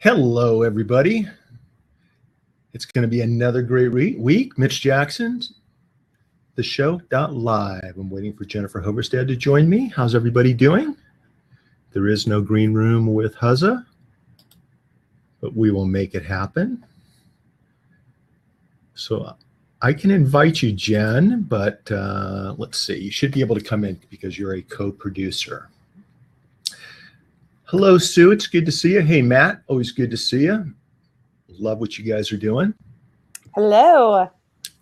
Hello, everybody. It's going to be another great week. Mitch Jackson, TheShow.live. I'm waiting for Jennifer Hoverstad to join me. How's everybody doing? There is no green room with Huzza, but we will make it happen. So I can invite you, Jen, but let's see. You should be able to come in because you're a co-producer. Hello, Sue. It's good to see you. Hey, Matt. Always good to see you. Love what you guys are doing. Hello.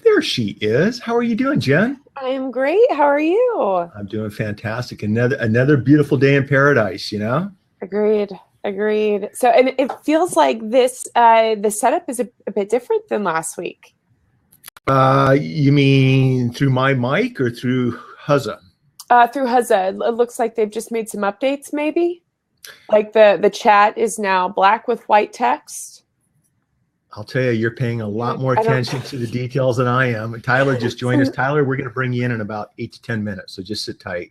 There she is. How are you doing, Jen? I am great. How are you? I'm doing fantastic. Another beautiful day in paradise, you know? Agreed. So, and it feels like this, the setup is a bit different than last week. You mean through my mic or through Huzza? Through Huzza. It looks like they've just made some updates, maybe? Like the chat is now black with white text. I'll tell you, you're paying a lot more attention to the details than I am. Tyler just joined us. Tyler, we're going to bring you in about 8 to 10 minutes, so just sit tight.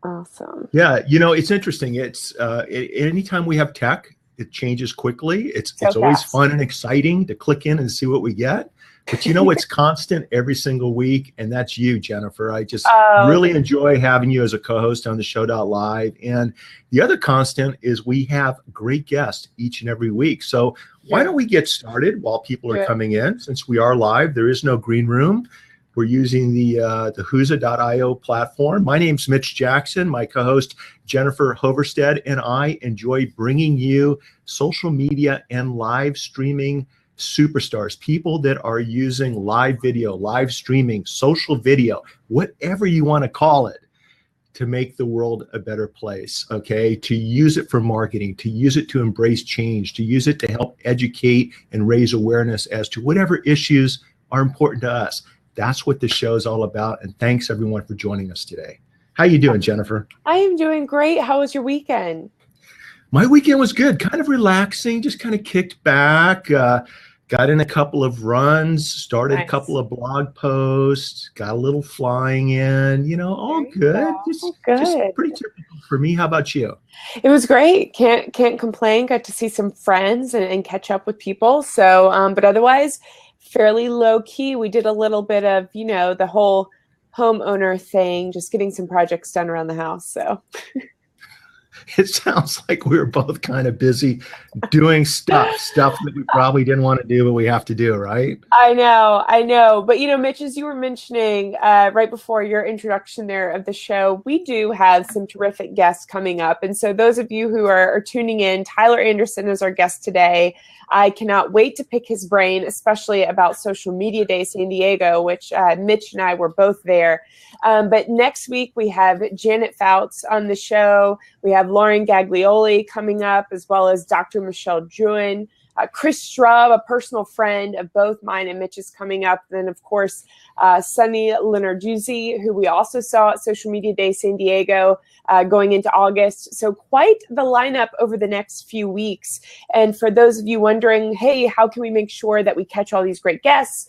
Awesome. Yeah, you know, it's interesting. It's anytime we have tech, it changes quickly. It's always fun and exciting to click in and see what we get. But you know what's constant every single week, and that's you, Jennifer. I just really enjoy having you as a co-host on TheShow.live. And the other constant is we have great guests each and every week. So why don't we get started while people are coming in? Since we are live, there is no green room. We're using the Hootsuite.io platform. My name's Mitch Jackson. My co-host, Jennifer Hoverstad, and I enjoy bringing you social media and live streaming superstars, people that are using live video, live streaming, social video, whatever you want to call it, to make the world a better place, okay? To use it for marketing, to use it to embrace change, to use it to help educate and raise awareness as to whatever issues are important to us. That's what the show is all about. And thanks everyone for joining us today. How you doing, Jennifer? I am doing great. How was your weekend? My weekend was good, kind of relaxing, just kind of kicked back. Got in a couple of runs, started a couple of blog posts, got a little flying in, you know, all good. Just pretty typical for me. How about you? It was great. Can't complain. Got to see some friends and catch up with people. So, but otherwise, fairly low key. We did a little bit of, you know, the whole homeowner thing, just getting some projects done around the house. So. It sounds like we were both kind of busy doing stuff that we probably didn't want to do, but we have to do, right? I know. But, you know, Mitch, as you were mentioning right before your introduction there of the show, we do have some terrific guests coming up. And so those of you who are tuning in, Tyler Anderson is our guest today. I cannot wait to pick his brain, especially about Social Media Day San Diego, which Mitch and I were both there. But next week, we have Janet Fouts on the show. We have Lauren Gaglioli coming up, as well as Dr. Michelle Druin. Chris Strub, a personal friend of both mine and Mitch's, coming up. Then, of course, Sunny Lenarduzzi, who we also saw at Social Media Day San Diego going into August. So quite the lineup over the next few weeks. And for those of you wondering, hey, how can we make sure that we catch all these great guests?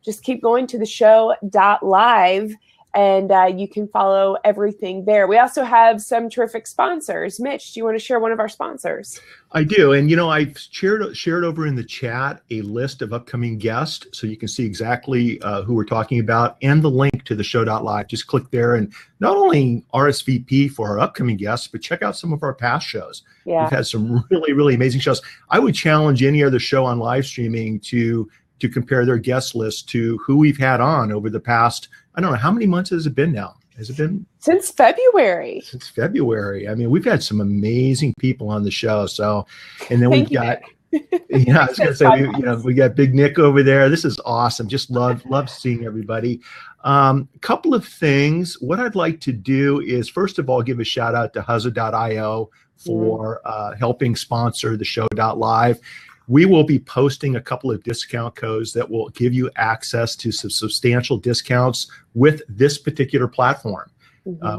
Just keep going to TheShow.live. And you can follow everything there. We also have some terrific sponsors. Mitch, do you want to share one of our sponsors? I do. And, you know, I've shared over in the chat a list of upcoming guests, so you can see exactly who we're talking about and the link to TheShow.live. Just click there and not only RSVP for our upcoming guests, but check out some of our past shows. Yeah. We've had some really amazing shows. I would challenge any other show on live streaming to compare their guest list to who we've had on over the past, I don't know, how many months has it been now? Has it been? Since February. Since February. I mean, we've had some amazing people on the show. So, and then we've got, yeah, I was going to say, we got Big Nick over there. This is awesome. Just love seeing everybody. Couple of things. What I'd like to do is, first of all, give a shout out to Huzza.io for helping sponsor the show.live. We will be posting a couple of discount codes that will give you access to some substantial discounts with this particular platform.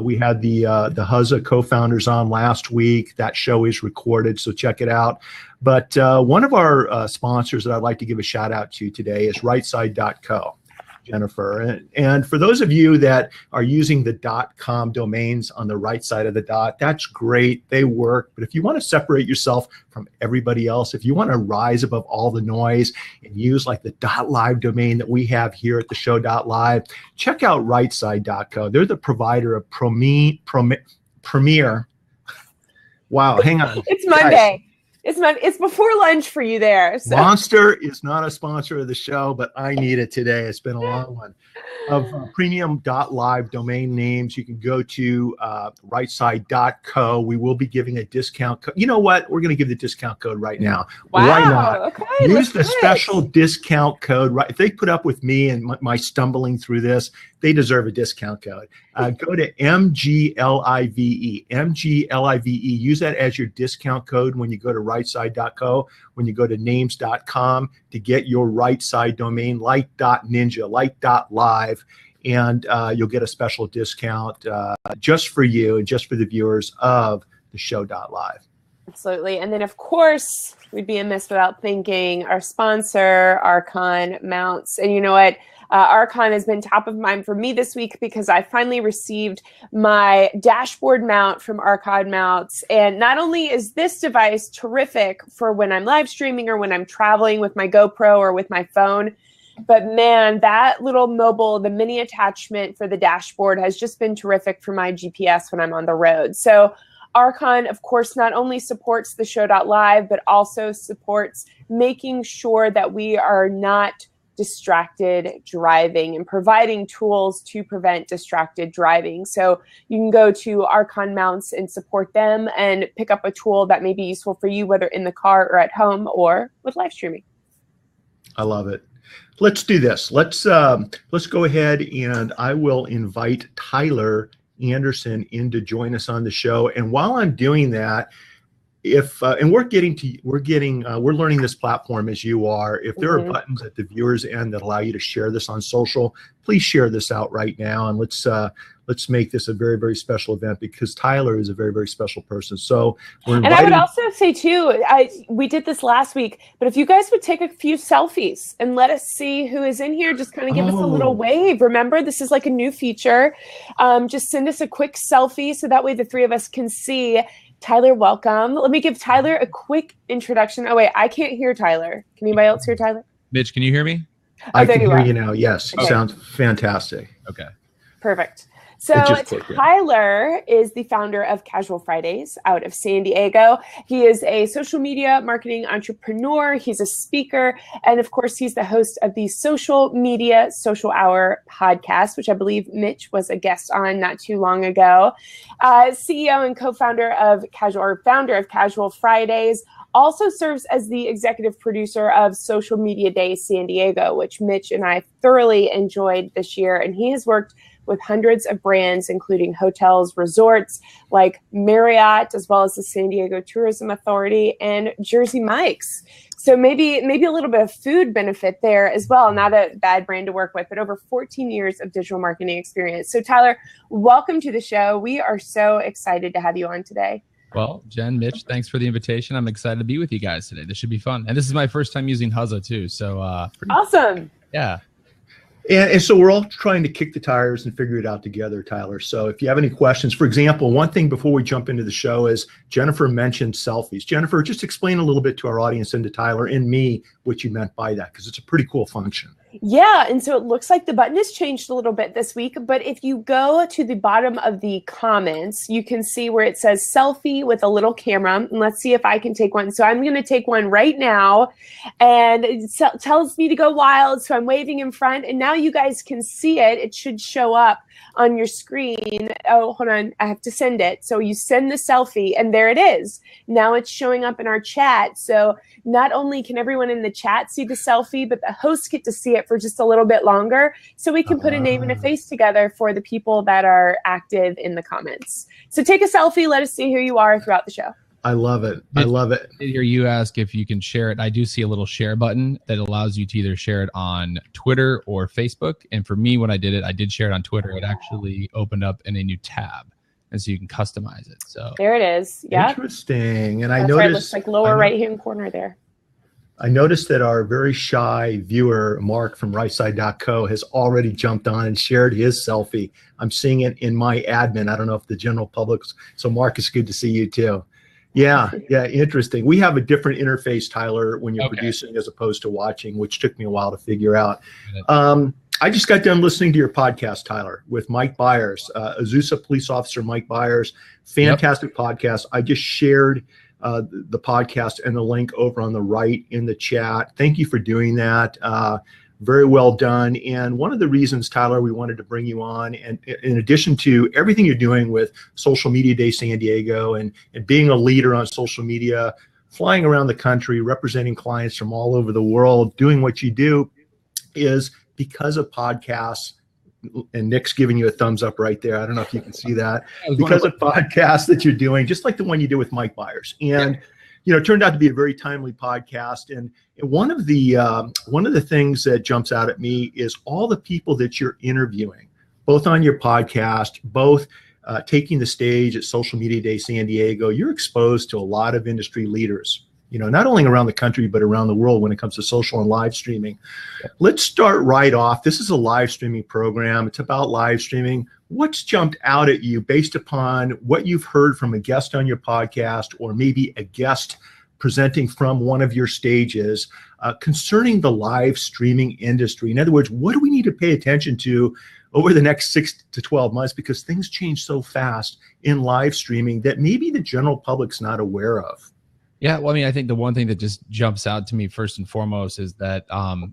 We had the Huzza co-founders on last week. That show is recorded, so check it out. But one of our sponsors that I'd like to give a shout out to today is rightside.co. Jennifer. And for those of you that are using the .com domains on the right side of the dot, that's great. They work. But if you want to separate yourself from everybody else, if you want to rise above all the noise and use like the .live domain that we have here at TheShow.live, check out rightside.co. They're the provider of premier. Wow, hang on. It's Monday. It's before lunch for you there. So. Monster is not a sponsor of the show, but I need it today. It's been a long one. Of premium.live domain names, you can go to rightside.co. We will be giving a discount code. You know what? We're going to give the discount code right now. Wow. Why not? Okay, use the special discount code. Right? If they put up with me and my stumbling through this, they deserve a discount code. Go to MGLIVE. MGLIVE. Use that as your discount code when you go to rightside.co, when you go to names.com to get your right side domain, like.ninja, like.live, and you'll get a special discount just for you and just for the viewers of the show.live. Absolutely. And then, of course, we'd be amiss without thanking our sponsor, Archon Mounts. And you know what? Archon has been top of mind for me this week because I finally received my dashboard mount from Archon Mounts. And not only is this device terrific for when I'm live streaming or when I'm traveling with my GoPro or with my phone, but man, that little mobile, the mini attachment for the dashboard has just been terrific for my GPS when I'm on the road. So Archon, of course, not only supports the show.live, but also supports making sure that we are not distracted driving and providing tools to prevent distracted driving. So you can go to Archon Mounts and support them and pick up a tool that may be useful for you, whether in the car or at home or with live streaming. I love it. Let's do this. Let's go ahead and I will invite Tyler Anderson in to join us on the show. And while I'm doing that, and we're learning this platform as you are. If there are buttons at the viewers end that allow you to share this on social, please share this out right now, and let's make this a very, very special event because Tyler is a very, very special person. So we're inviting. And I would also say too, we did this last week, but if you guys would take a few selfies and let us see who is in here, just kind of give us a little wave. Remember, this is like a new feature. Just send us a quick selfie so that way the three of us can see. Tyler, welcome. Let me give Tyler a quick introduction. Oh, wait, I can't hear Tyler. Can anybody else hear Tyler? Mitch, can you hear me? I can hear you now. Yes, okay. It sounds fantastic. Okay. Perfect. So Tyler is the founder of Casual Fridays out of San Diego. He is a social media marketing entrepreneur. He's a speaker. And of course, he's the host of the Social Media Social Hour podcast, which I believe Mitch was a guest on not too long ago. CEO and co-founder of founder of Casual Fridays. Also serves as the executive producer of Social Media Day San Diego, which Mitch and I thoroughly enjoyed this year. And he has worked with hundreds of brands, including hotels, resorts like Marriott, as well as the San Diego Tourism Authority and Jersey Mike's. So maybe a little bit of food benefit there as well. Not a bad brand to work with, but over 14 years of digital marketing experience. So Tyler, welcome to the show. We are so excited to have you on today. Well, Jen, Mitch, thanks for the invitation. I'm excited to be with you guys today. This should be fun. And this is my first time using Huzza too. So awesome. Yeah. And so we're all trying to kick the tires and figure it out together, Tyler. So if you have any questions, for example, one thing before we jump into the show is Jennifer mentioned selfies. Jennifer, just explain a little bit to our audience and to Tyler and me what you meant by that, because it's a pretty cool function. Yeah, and so it looks like the button has changed a little bit this week, but if you go to the bottom of the comments, you can see where it says selfie with a little camera, and let's see if I can take one. So I'm going to take one right now, and it tells me to go wild, so I'm waving in front, and now you guys can see it. It should show up on your screen. Oh, hold on, I have to send it. So you send the selfie, and there it is. Now it's showing up in our chat, so not only can everyone in the chat see the selfie, but the hosts get to see it for just a little bit longer, so we can put a name and a face together for the people that are active in the comments. So take a selfie, let us see who you are throughout the show. I love it. I love it. Here you ask if you can share it. I do see a little share button that allows you to either share it on Twitter or Facebook. And for me, when I did share it on Twitter. It actually opened up in a new tab, and so you can customize it. So there it is. Yeah. Interesting. And I noticed noticed it looks like lower right-hand corner there. I noticed that our very shy viewer, Mark from rightside.co, has already jumped on and shared his selfie. I'm seeing it in my admin. I don't know if the general public's. So Mark, it's good to see you too. Yeah, interesting. We have a different interface, Tyler, when you're producing as opposed to watching, which took me a while to figure out. I just got done listening to your podcast, Tyler, with Mike Byers, Azusa police officer Mike Byers. Fantastic podcast. I just shared the podcast and the link over on the right in the chat. Thank you for doing that. Very well done. And one of the reasons, Tyler, we wanted to bring you on, and in addition to everything you're doing with Social Media Day San Diego and being a leader on social media, flying around the country, representing clients from all over the world, doing what you do, is because of podcasts. And Nick's giving you a thumbs up right there. I don't know if you can see that. Because of podcasts that you're doing, just like the one you did with Mike Byers. And it turned out to be a very timely podcast. And one of the things that jumps out at me is all the people that you're interviewing, both on your podcast, both taking the stage at Social Media Day San Diego. You're exposed to a lot of industry leaders, not only around the country, but around the world when it comes to social and live streaming. Let's start right off. This is a live streaming program. It's about live streaming. What's jumped out at you based upon what you've heard from a guest on your podcast, or maybe a guest presenting from one of your stages concerning the live streaming industry? In other words, what do we need to pay attention to over the next 6 to 12 months? Because things change so fast in live streaming that maybe the general public's not aware of. Yeah, well, I mean, I think the one thing that just jumps out to me first and foremost is that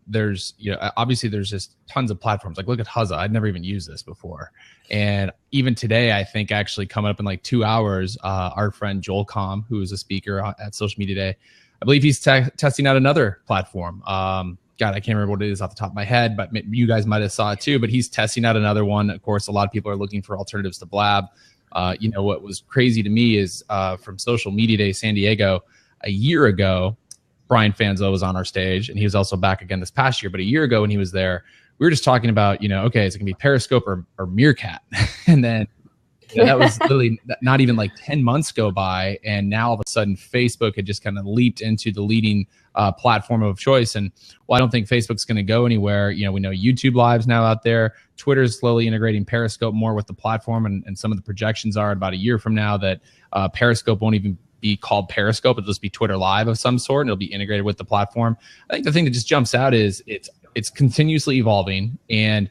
there's, obviously there's just tons of platforms. Like, look at Huzza. I'd never even used this before. And even today, I think actually coming up in like 2 hours, our friend Joel Com, who is a speaker at Social Media Day, I believe he's testing out another platform. God, I can't remember what it is off the top of my head, but you guys might have saw it too. But he's testing out another one. Of course, a lot of people are looking for alternatives to Blab. What was crazy to me is from Social Media Day San Diego, a year ago, Brian Fanzo was on our stage, and he was also back again this past year. But a year ago when he was there, we were just talking about, okay, is it going to be Periscope or Meerkat? And then that was literally not even like 10 months go by. And now all of a sudden, Facebook had just kind of leaped into the leading platform of choice. And I don't think Facebook's going to go anywhere. We know YouTube Live's now out there. Twitter's slowly integrating Periscope more with the platform. And some of the projections are about a year from now that Periscope won't even be called Periscope. It'll just be Twitter Live of some sort, and it'll be integrated with the platform. I think the thing that just jumps out is it's continuously evolving, and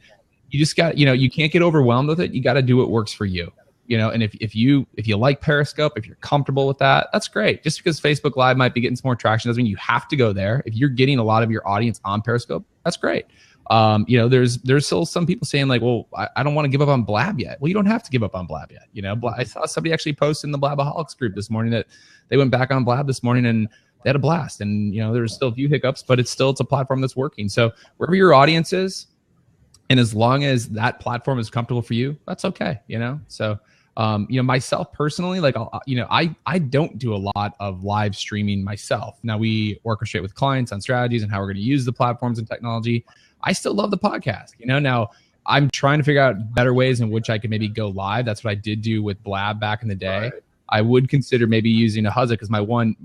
you just got, you can't get overwhelmed with it. You got to do what works for you. And if you like Periscope, if you're comfortable with that, that's great. Just because Facebook Live might be getting some more traction doesn't mean you have to go there. If you're getting a lot of your audience on Periscope, that's great. There's still some people saying like, well, I don't want to give up on Blab yet. Well, you don't have to give up on Blab yet. I saw somebody actually post in the Blabaholics group this morning that they went back on Blab this morning and they had a blast. And, there's still a few hiccups, but it's a platform that's working. So wherever your audience is, and as long as that platform is comfortable for you, that's okay. So, myself personally, like, I don't do a lot of live streaming myself. Now we orchestrate with clients on strategies and how we're going to use the platforms and technology. I still love the podcast. Now I'm trying to figure out better ways in which I could maybe go live. That's what I did do with Blab back in the day. Right. I would consider maybe using a Huzza, because my one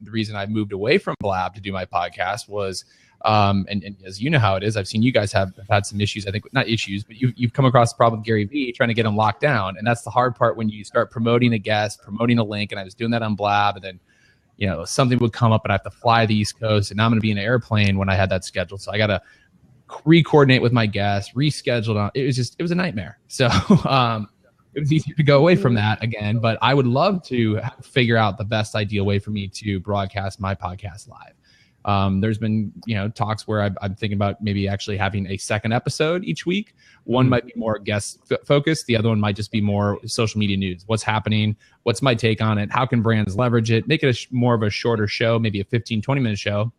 the reason I moved away from Blab to do my podcast was, and as you know how it is, I've seen you guys have had some issues. I think not issues, but you've come across the problem with Gary Vee trying to get him locked down, and that's the hard part when you start promoting a guest, promoting a link. And I was doing that on Blab, and then something would come up, and I have to fly the East Coast, and now I'm going to be in an airplane when I had that scheduled, so I got to re-coordinate with my guests, rescheduled. It was a nightmare. So it was easier to go away from that again, but I would love to figure out the best ideal way for me to broadcast my podcast live. There's been, talks where I'm thinking about maybe actually having a second episode each week. One might be more guest focused. The other one might just be more social media news. What's happening? What's my take on it? How can brands leverage it? Make it more of a shorter show, maybe a 15, 20-minute show.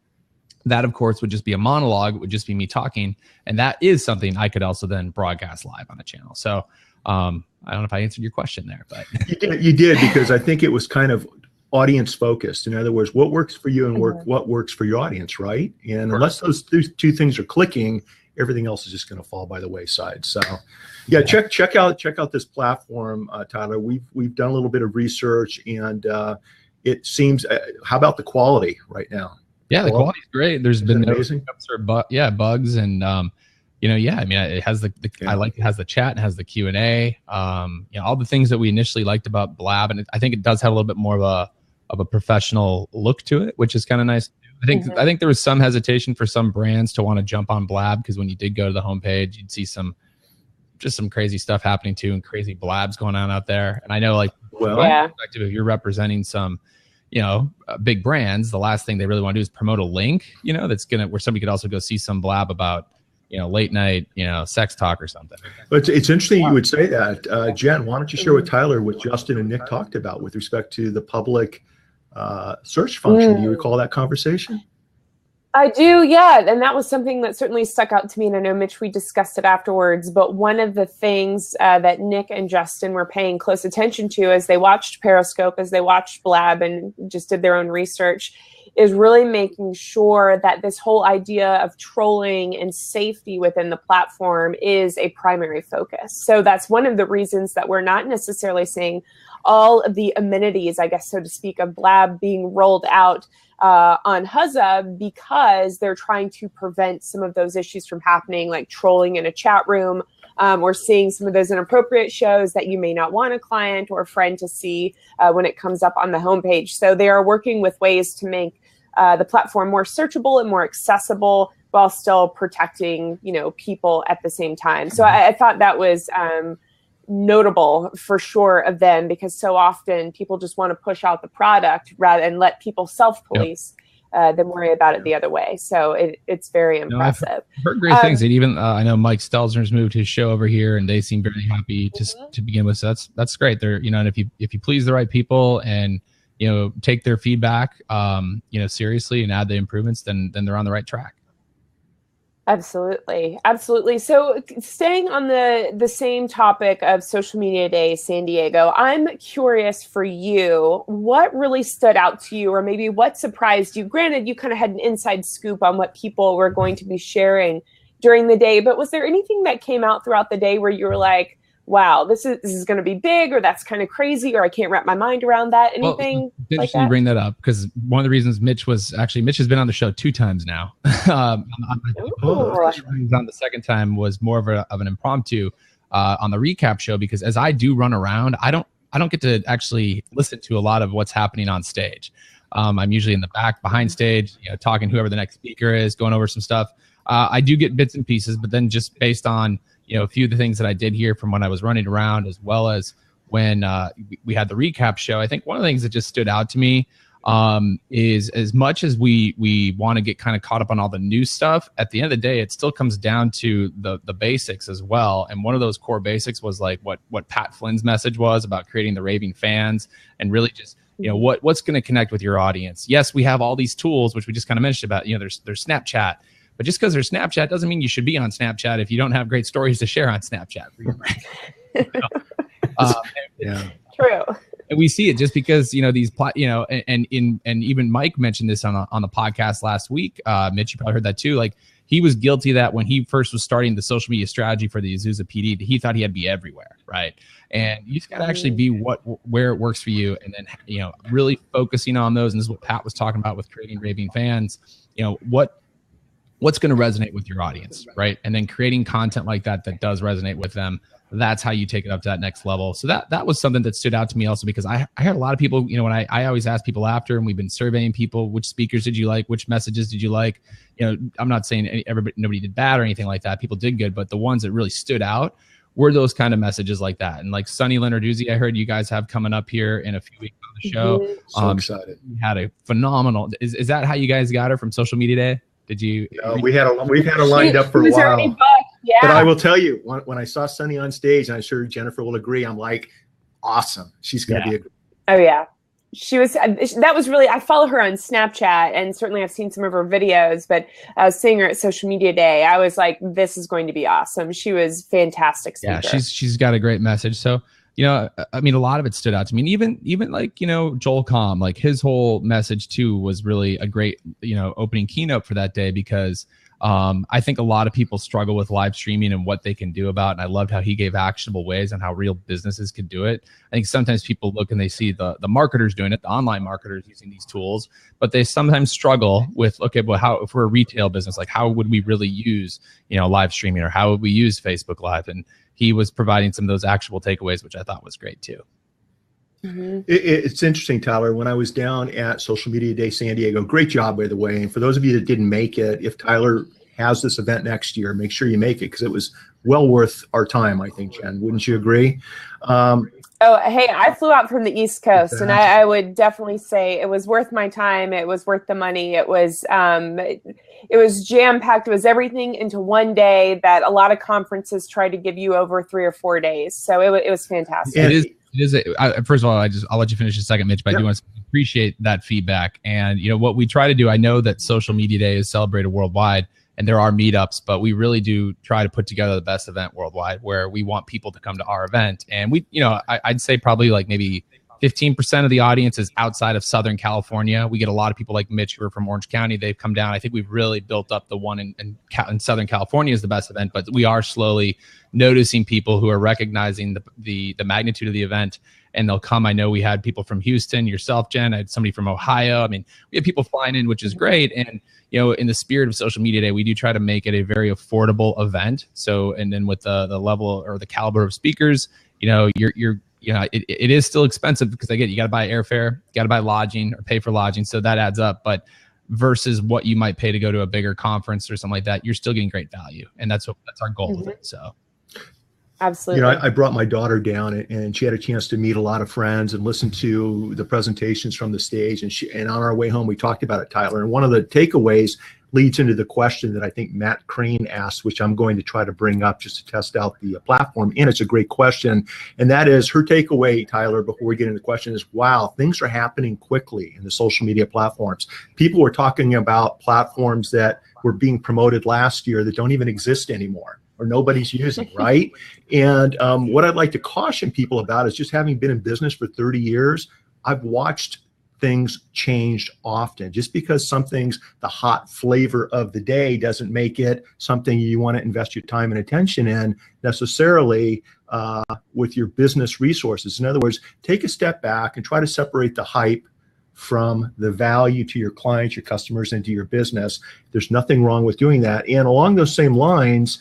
That, of course, would just be a monologue. It would just be me talking. And that is something I could also then broadcast live on a channel. So I don't know if I answered your question there, but you did, because I think it was kind of audience focused. In other words, what works for you and what works for your audience, right? And unless those two things are clicking, everything else is just going to fall by the wayside. So yeah, check out this platform, Tyler. We've done a little bit of research, and it seems, how about the quality right now? Yeah, the quality's great. There's been no amazing? hiccups or bugs, and yeah, I mean, it has I like it has the chat, it has the Q&A, all the things that we initially liked about Blab, and I think it does have a little bit more of a professional look to it, which is kind of nice. I think there was some hesitation for some brands to want to jump on Blab, because when you did go to the homepage, you'd see some crazy stuff happening too, and crazy blabs going on out there. And I know, like, if you're representing some big brands, the last thing they really want to do is promote a link, that's where somebody could also go see some blab about, late night, sex talk or something. But it's interesting you would say that. Jen, why don't you share with Tyler what Justin and Nick talked about with respect to the public search function? Do you recall that conversation? I do, yeah. And that was something that certainly stuck out to me. And I know, Mitch, we discussed it afterwards. But one of the things that Nick and Justin were paying close attention to as they watched Periscope, as they watched Blab and just did their own research, is really making sure that this whole idea of trolling and safety within the platform is a primary focus. So that's one of the reasons that we're not necessarily seeing all of the amenities, I guess, so to speak, of Blab being rolled out on HootSuite, because they're trying to prevent some of those issues from happening, like trolling in a chat room, or seeing some of those inappropriate shows that you may not want a client or a friend to see when it comes up on the homepage. So they are working with ways to make the platform more searchable and more accessible, while still protecting, people at the same time. So I thought that was notable for sure of them, because so often people just want to push out the product rather than let people self-police than worry about it the other way. So it's very impressive. I've heard great things. And even I know Mike Stelzner's moved his show over here, and they seem very happy to begin with. So that's great. They're and if you please the right people and take their feedback seriously and add the improvements, then they're on the right track. Absolutely. Absolutely. So staying on the same topic of Social Media Day San Diego, I'm curious for you, what really stood out to you, or maybe what surprised you? Granted, you kind of had an inside scoop on what people were going to be sharing during the day, but was there anything that came out throughout the day where you were like, wow, this is going to be big, or that's kind of crazy, or I can't wrap my mind around that? Anything like that? You bring that up, because one of the reasons Mitch has been on the show 2 times now. On the second time was more of an impromptu on the recap show, because as I do run around, I don't get to actually listen to a lot of what's happening on stage. I'm usually in the back behind stage, talking to whoever the next speaker is, going over some stuff. I do get bits and pieces, but then just based on a few of the things that I did here from when I was running around, as well as when we had the recap show, I think one of the things that just stood out to me is, as much as we want to get kind of caught up on all the new stuff, at the end of the day, it still comes down to the basics as well. And one of those core basics was like what Pat Flynn's message was about creating the raving fans, and really just what's going to connect with your audience. Yes, we have all these tools, which we just kind of mentioned about. There's Snapchat. But just because there's Snapchat doesn't mean you should be on Snapchat if you don't have great stories to share on Snapchat for your brand. True. And we see it just because these and even Mike mentioned this on the podcast last week. Mitch, you probably heard that too. Like, he was guilty of that when he first was starting the social media strategy for the Azusa PD. He thought he had to be everywhere, right? And you just got to actually be where it works for you, and then really focusing on those. And this is what Pat was talking about with creating raving fans. What's going to resonate with your audience, right? And then creating content like that does resonate with them. That's how you take it up to that next level. So that was something that stood out to me also, because I heard a lot of people, when I always ask people after, and we've been surveying people, which speakers did you like? Which messages did you like? I'm not saying nobody did bad or anything like that. People did good, but the ones that really stood out were those kind of messages like that. And like Sunny Lenarduzzi, I heard you guys have coming up here in a few weeks on the show. So excited. We had a phenomenal, is that how you guys got her from Social Media Day? Did you? We've had her lined up for a while. Yeah. But I will tell you, when I saw Sunny on stage, and I'm sure Jennifer will agree, I'm like, awesome. She's going to be Oh yeah, she was. That was really. I follow her on Snapchat, and certainly I've seen some of her videos. But I was seeing her at Social Media Day. I was like, this is going to be awesome. She was fantastic speaker. Yeah, she's got a great message. So. I mean, a lot of it stood out to me. And even like, Joel Comm, like his whole message too was really a great, opening keynote for that day, because I think a lot of people struggle with live streaming and what they can do about it. And I loved how he gave actionable ways on how real businesses could do it. I think sometimes people look and they see the marketers doing it, the online marketers using these tools, but they sometimes struggle with, okay, well, how, if we're a retail business, like how would we really use, live streaming, or how would we use Facebook Live? And he was providing some of those actionable takeaways, which I thought was great too. Mm-hmm. It's interesting, Tyler, when I was down at Social Media Day San Diego, great job, by the way. And for those of you that didn't make it, if Tyler has this event next year, make sure you make it, because it was well worth our time, I think, Jen. Wouldn't you agree? Oh, hey, I flew out from the East Coast, and I would definitely say it was worth my time. It was worth the money. It was jam-packed. It was everything into one day that a lot of conferences try to give you over 3 or 4 days. So it was fantastic. It is. First of all, I'll let you finish in a second, Mitch, but I do want to appreciate that feedback. And what we try to do, I know that Social Media Day is celebrated worldwide, and there are meetups, but we really do try to put together the best event worldwide, where we want people to come to our event. And we, I'd say probably like maybe 15% of the audience is outside of Southern California. We get a lot of people like Mitch who are from Orange County. They've come down. I think we've really built up the one in Southern California is the best event, but we are slowly noticing people who are recognizing the magnitude of the event, and they'll come. I know we had people from Houston, yourself, Jen. I had somebody from Ohio. I mean, we have people flying in, which is great. And in the spirit of Social Media Day, we do try to make it a very affordable event. So, and then with the level or the caliber of speakers, it is still expensive, because you got to buy airfare, you got to buy lodging or pay for lodging. So that adds up. But versus what you might pay to go to a bigger conference or something like that, you're still getting great value. And that's our goal with it. So. Absolutely. I brought my daughter down, and she had a chance to meet a lot of friends and listen to the presentations from the stage. And on our way home, we talked about it, Tyler. And one of the takeaways leads into the question that I think Matt Crane asked, which I'm going to try to bring up just to test out the platform. And it's a great question. And that is her takeaway, Tyler, before we get into the question is, wow, things are happening quickly in the social media platforms. People were talking about platforms that were being promoted last year that don't even exist anymore, or nobody's using, right? And what I'd like to caution people about is, just having been in business for 30 years, I've watched things changed often. Just because something's the hot flavor of the day doesn't make it something you want to invest your time and attention in necessarily with your business resources. In other words, take a step back and try to separate the hype from the value to your clients, your customers, and to your business. There's nothing wrong with doing that. And along those same lines,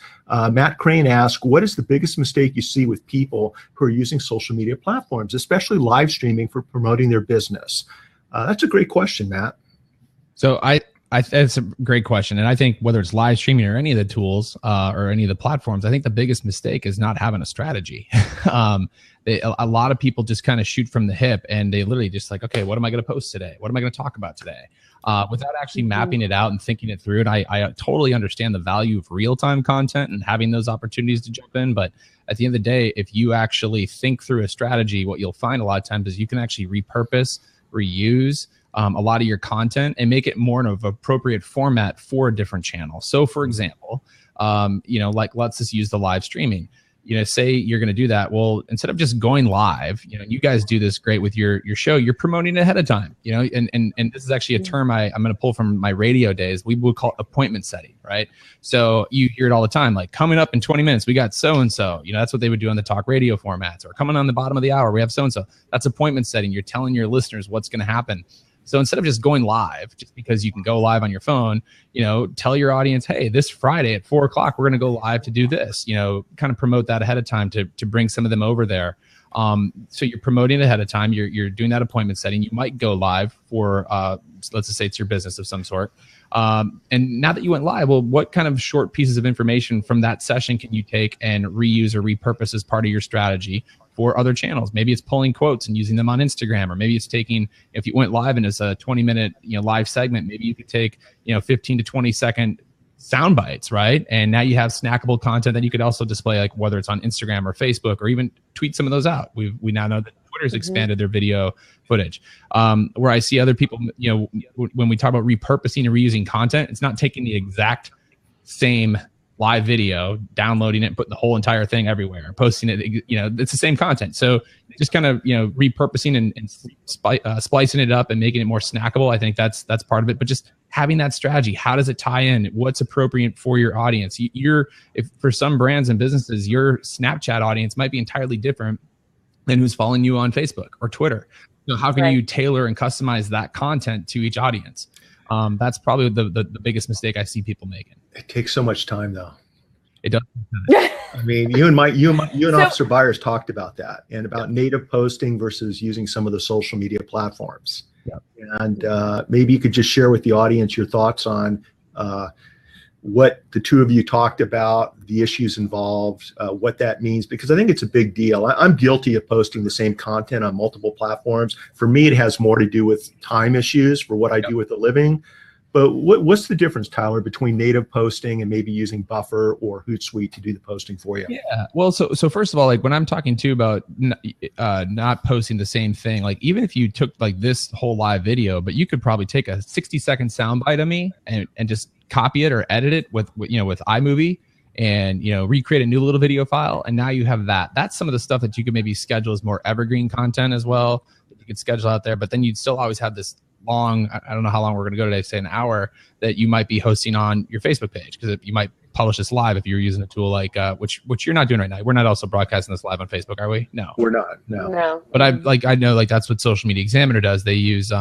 Matt Crane asked, what is the biggest mistake you see with people who are using social media platforms, especially live streaming, for promoting their business? That's a great question, Matt. So that's a great question. And I think whether it's live streaming or any of the tools or any of the platforms, I think the biggest mistake is not having a strategy. A lot of people just kind of shoot from the hip, and they literally just like, okay, what am I going to post today? What am I going to talk about today? Without actually mapping it out and thinking it through. And I totally understand the value of real-time content and having those opportunities to jump in. But at the end of the day, if you actually think through a strategy, what you'll find a lot of times is you can actually repurpose, reuse a lot of your content and make it more of an appropriate format for a different channel. So for example, like let's just use the live streaming. Say you're going to do that. Well, instead of just going live, you guys do this great with your show. You're promoting ahead of time, and this is actually a term I'm going to pull from my radio days. We would call it appointment setting, right? So you hear it all the time, like coming up in 20 minutes, we got so-and-so, that's what they would do on the talk radio formats, or coming on the bottom of the hour, we have so-and-so. That's appointment setting. You're telling your listeners what's going to happen. So instead of just going live, just because you can go live on your phone, tell your audience, hey, this Friday at 4 o'clock, we're going to go live to do this, kind of promote that ahead of time to bring some of them over there. So you're promoting ahead of time. You're doing that appointment setting. You might go live for, let's just say it's your business of some sort. And now that you went live, well, what kind of short pieces of information from that session can you take and reuse or repurpose as part of your strategy for other channels? Maybe it's pulling quotes and using them on Instagram, or maybe it's taking, if you went live and it's a 20-minute live segment, maybe you could take 15 to 20 second sound bites, right? And now you have snackable content that you could also display, like whether it's on Instagram or Facebook, or even tweet some of those out. We now know that Twitter's expanded their video footage. Where I see other people, when we talk about repurposing and reusing content, it's not taking the exact same live video, downloading it, putting the whole entire thing everywhere, posting it. You know, it's the same content. So just kind of, you know, repurposing and splicing it up and making it more snackable. I think that's part of it. But just having that strategy, how does it tie in? What's appropriate for your audience? If for some brands and businesses, your Snapchat audience might be entirely different than who's following you on Facebook or Twitter. So how can you tailor and customize that content to each audience? That's probably the biggest mistake I see people making. It takes so much time, though. It does. I mean, you and Officer Byers talked about that, and about native posting versus using some of the social media platforms. Yep. And maybe you could just share with the audience your thoughts on what the two of you talked about, the issues involved, what that means, because I think it's a big deal. I'm guilty of posting the same content on multiple platforms. For me, it has more to do with time issues for what I do with a living. But what's the difference, Tyler, between native posting and maybe using Buffer or HootSuite to do the posting for you? Yeah. Well, so first of all, like when I'm talking too about not posting the same thing, like even if you took like this whole live video, but you could probably take a 60-second soundbite of me and just copy it or edit it with iMovie and, you know, recreate a new little video file. And now you have that. That's some of the stuff that you could maybe schedule as more evergreen content as well. You could schedule out there, but then you'd still always have this long, I don't know how long we're going to go today, say an hour, that you might be hosting on your Facebook page, because you might publish this live if you're using a tool like which you're not doing right now. We're not also broadcasting this live on Facebook, are we? No, we're not. No. But I know like that's what Social Media Examiner does. They use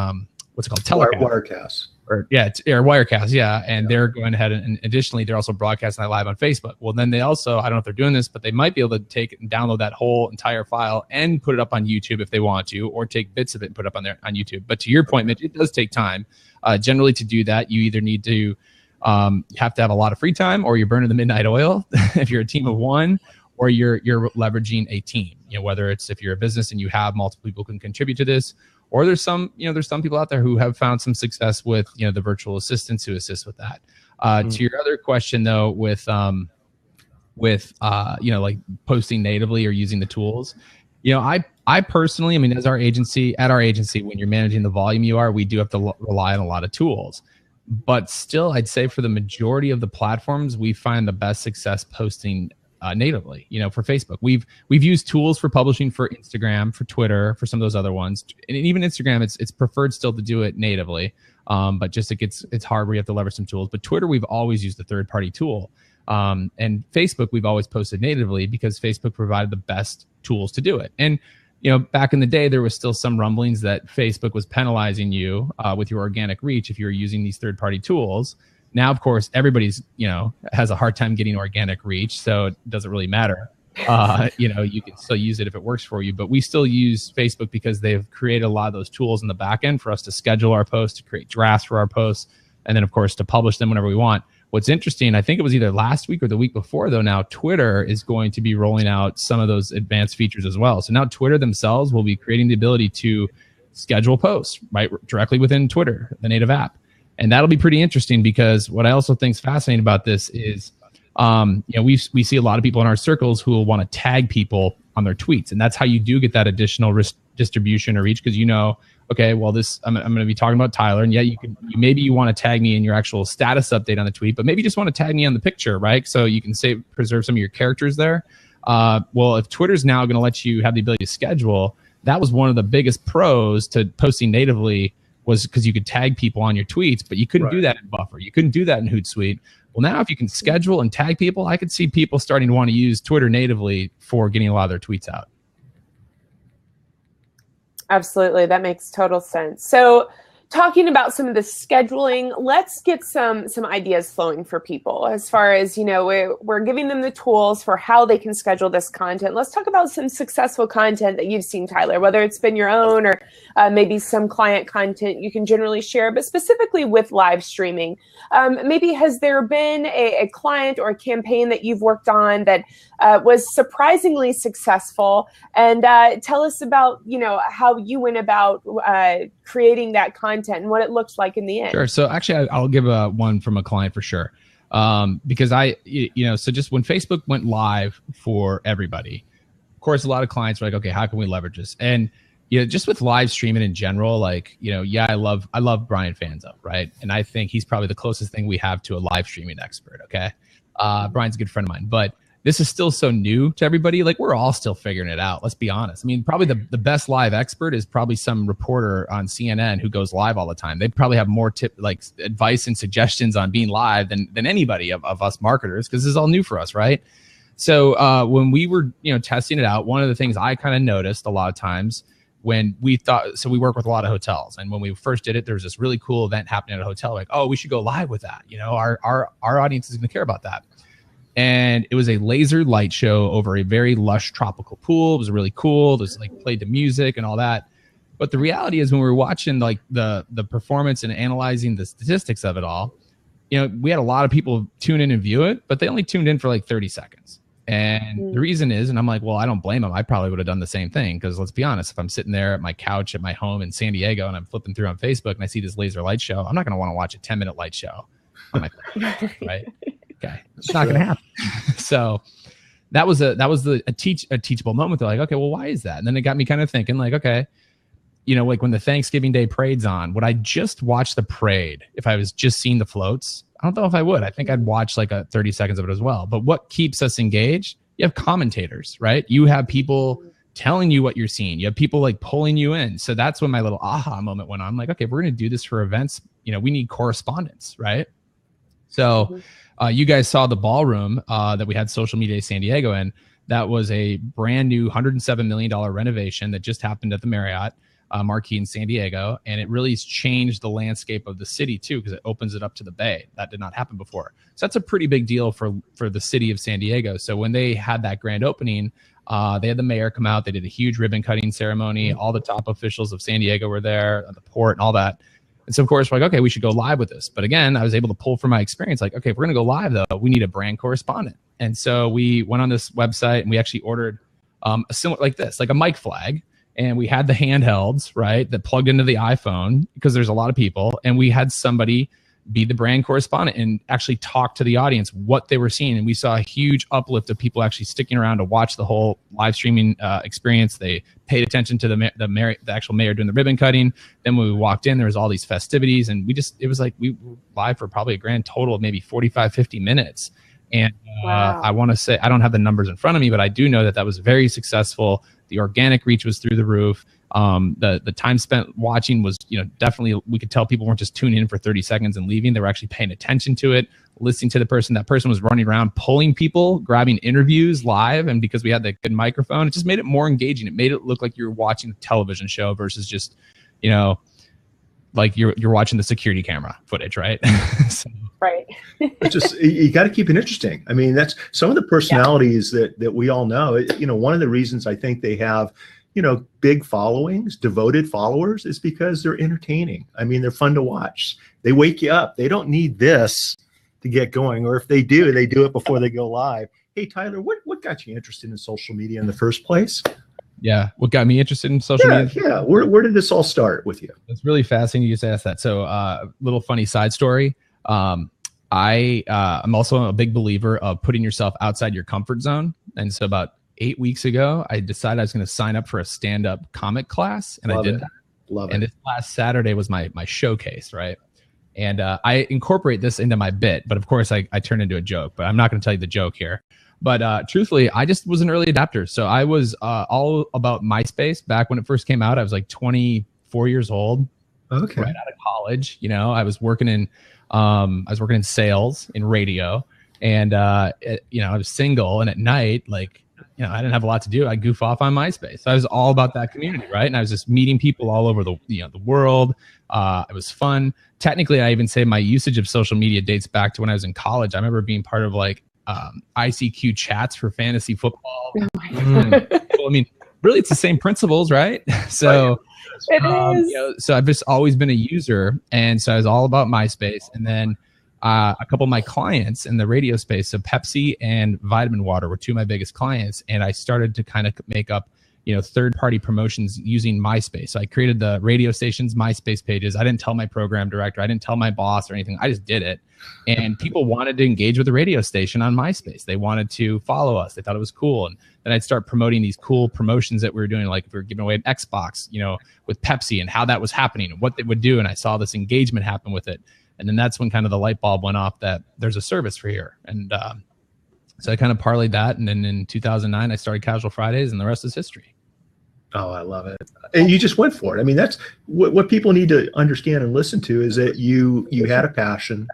what's it called, Wirecast. Or Wirecast, yeah. And they're going ahead and additionally, they're also broadcasting that live on Facebook. Well, then they also, I don't know if they're doing this, but they might be able to take it and download that whole entire file and put it up on YouTube if they want to, or take bits of it and put it up on YouTube. But to your point, Mitch, it does take time. Generally, to do that, you either need to have to have a lot of free time, or you're burning the midnight oil if you're a team of one, or you're leveraging a team. You know, whether it's if you're a business and you have multiple people who can contribute to this, or there's some people out there who have found some success with, you know, the virtual assistants who assist with that. To your other question though, with you know, like posting natively or using the tools, you know, I personally, I mean, at our agency, when you're managing the volume we do have to rely on a lot of tools. But still, I'd say for the majority of the platforms, we find the best success posting natively. You know, for Facebook, we've used tools for publishing for Instagram, for Twitter, for some of those other ones, and even Instagram, it's preferred still to do it natively. But just it's hard where you have to leverage some tools. But Twitter, we've always used a third-party tool, and Facebook, we've always posted natively because Facebook provided the best tools to do it. And you know, back in the day, there was still some rumblings that Facebook was penalizing you with your organic reach if you were using these third-party tools. Now, of course, everybody's, you know, has a hard time getting organic reach, so it doesn't really matter. You know, you can still use it if it works for you, but we still use Facebook because they've created a lot of those tools in the back end for us to schedule our posts, to create drafts for our posts, and then, of course, to publish them whenever we want. What's interesting, I think it was either last week or the week before, though, now Twitter is going to be rolling out some of those advanced features as well. So now Twitter themselves will be creating the ability to schedule posts right directly within Twitter, the native app. And that'll be pretty interesting, because what I also think is fascinating about this is, you know, we see a lot of people in our circles who will want to tag people on their tweets. And that's how you do get that additional risk distribution or reach, because, you know, okay, well, I'm going to be talking about Tyler, and maybe you want to tag me in your actual status update on the tweet, but maybe you just want to tag me on the picture, right? So you can preserve some of your characters there. Well, if Twitter's now going to let you have the ability to schedule, that was one of the biggest pros to posting natively, was because you could tag people on your tweets, but you couldn't do that in Buffer. You couldn't do that in HootSuite. Well, now if you can schedule and tag people, I could see people starting to want to use Twitter natively for getting a lot of their tweets out. Absolutely. That makes total sense. So talking about some of the scheduling, let's get some ideas flowing for people as far as, you know, we're giving them the tools for how they can schedule this content. Let's talk about some successful content that you've seen, Tyler, whether it's been your own or maybe some client content you can generally share, but specifically with live streaming. Maybe has there been a client or a campaign that you've worked on that was surprisingly successful? And tell us about, you know, how you went about creating that content and what it looks like in the end. Sure. So actually, I'll give one from a client for sure. Because so just when Facebook went live for everybody, of course, a lot of clients were like, okay, how can we leverage this? And, you know, just with live streaming in general, like, you know, I love Brian Fanzo, right? And I think he's probably the closest thing we have to a live streaming expert. Okay. Brian's a good friend of mine, but this is still so new to everybody. Like, we're all still figuring it out. Let's be honest. I mean, probably the best live expert is probably some reporter on CNN who goes live all the time. They probably have more advice and suggestions on being live than anybody of us marketers, because this is all new for us, right? So when we were, testing it out, one of the things I kind of noticed a lot of times when we we work with a lot of hotels, and when we first did it, there was this really cool event happening at a hotel. Like, oh, we should go live with that. Our audience is going to care about that. And it was a laser light show over a very lush tropical pool. It was really cool. There's played the music and all that. But the reality is, when we were watching the performance and analyzing the statistics of it all, we had a lot of people tune in and view it, but they only tuned in for 30 seconds. And the reason is, and I'm like, well, I don't blame them. I probably would have done the same thing, because let's be honest, if I'm sitting there at my couch at my home in San Diego and I'm flipping through on Facebook and I see this laser light show, I'm not going to want to watch a 10-minute light show on my phone, right? Okay, it's not going to happen. So that was a teachable moment. They're like, okay, well, why is that? And then it got me kind of thinking, okay, when the Thanksgiving Day parade's on, would I just watch the parade if I was just seeing the floats? I don't know if I would. I think I'd watch 30 seconds of it as well. But what keeps us engaged? You have commentators, right? You have people telling you what you're seeing. You have people pulling you in. So that's when my little aha moment went on. I'm like, okay, if we're going to do this for events, we need correspondence, right? So you guys saw the ballroom that we had Social Media San Diego in. That was a brand new $107 million renovation that just happened at the Marriott Marquis in San Diego. And it really has changed the landscape of the city too, because it opens it up to the bay. That did not happen before. So that's a pretty big deal for the city of San Diego. So when they had that grand opening, they had the mayor come out. They did a huge ribbon cutting ceremony. All the top officials of San Diego were there, the port and all that. And so, of course, we're like, okay, we should go live with this. But again, I was able to pull from my experience, okay, if we're going to go live, though, we need a brand correspondent. And so we went on this website and we actually ordered a similar a mic flag. And we had the handhelds, right, that plugged into the iPhone, because there's a lot of people. And we had somebody be the brand correspondent and actually talk to the audience what they were seeing. And we saw a huge uplift of people actually sticking around to watch the whole live streaming experience. They paid attention to the actual mayor doing the ribbon cutting. Then when we walked in, there was all these festivities, and it was we were live for probably a grand total of maybe 45, 50 minutes. And wow. I want to say, I don't have the numbers in front of me, but I do know that was very successful. The organic reach was through the roof. The time spent watching was, definitely, we could tell people weren't just tuning in for 30 seconds and leaving. They were actually paying attention to it, listening to the person. That person was running around, pulling people, grabbing interviews live. And because we had that good microphone, it just made it more engaging. It made it look like you were watching a television show versus just, you're watching the security camera footage, right? So. Right. It's just, you got to keep it interesting. I mean, that's some of the personalities that we all know. One of the reasons I think they have, big followings, devoted followers, is because they're entertaining. I mean, they're fun to watch. They wake you up. They don't need this to get going. Or if they do, they do it before they go live. Hey, Tyler, what got you interested in social media in the first place? Yeah, what got me interested in social media? Yeah, where did this all start with you? It's really fascinating you just asked that. So little funny side story. I'm also a big believer of putting yourself outside your comfort zone. And so about 8 weeks ago, I decided I was going to sign up for a stand-up comic class, and I did that. Love it. And this last Saturday was my showcase, right? And I incorporate this into my bit, but of course I turn into a joke, but I'm not going to tell you the joke here. But truthfully, I just was an early adapter. So I was all about MySpace back when it first came out. I was 24 years old. Okay. Right out of college. I was working in sales in radio, and I was single, and at night, I didn't have a lot to do. I goof off on MySpace. So I was all about that community, right? And I was just meeting people all over the world. It was fun. Technically, I even say my usage of social media dates back to when I was in college. I remember being part of ICQ chats for fantasy football. Oh my God. Well, I mean, really, it's the same principles, right? So it is. So I've just always been a user, and so I was all about MySpace. And then a couple of my clients in the radio space, so Pepsi and Vitamin Water were two of my biggest clients, and I started to kind of make up third-party promotions using MySpace. So I created the radio station's MySpace pages. I didn't tell my program director. I didn't tell my boss or anything. I just did it. And people wanted to engage with the radio station on MySpace. They wanted to follow us. They thought it was cool. And then I'd start promoting these cool promotions that we were doing, like if we were giving away an Xbox, with Pepsi, and how that was happening and what they would do. And I saw this engagement happen with it. And then that's when kind of the light bulb went off that there's a service for here. And So I kind of parlayed that. And then in 2009, I started Casual Fridays, and the rest is history. Oh, I love it. And you just went for it. I mean, that's what people need to understand and listen to, is that you had a passion,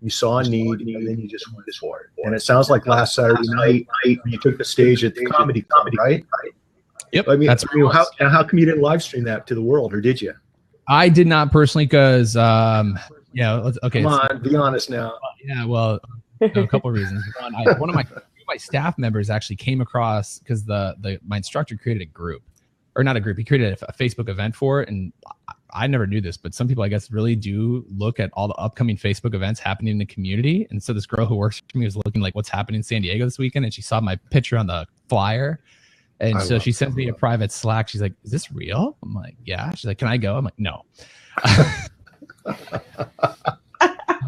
you saw a need, and then you just went for it. And it sounds like last Saturday night you took the stage at the comedy club, right? Yep. I mean, how come you didn't live stream that to the world, or did you? I did not personally, because okay. Come on, be honest now. Yeah, well, a couple of reasons. One of my staff members actually came across, because my instructor created a group, or not a group. He created a Facebook event for it, and I never knew this, but some people, I guess, really do look at all the upcoming Facebook events happening in the community. And so this girl who works for me was looking like what's happening in San Diego this weekend, and she saw my picture on the flyer. And so she sends me a private Slack. She's like, "Is this real?" I'm like, "Yeah." She's like, "Can I go?" I'm like, "No."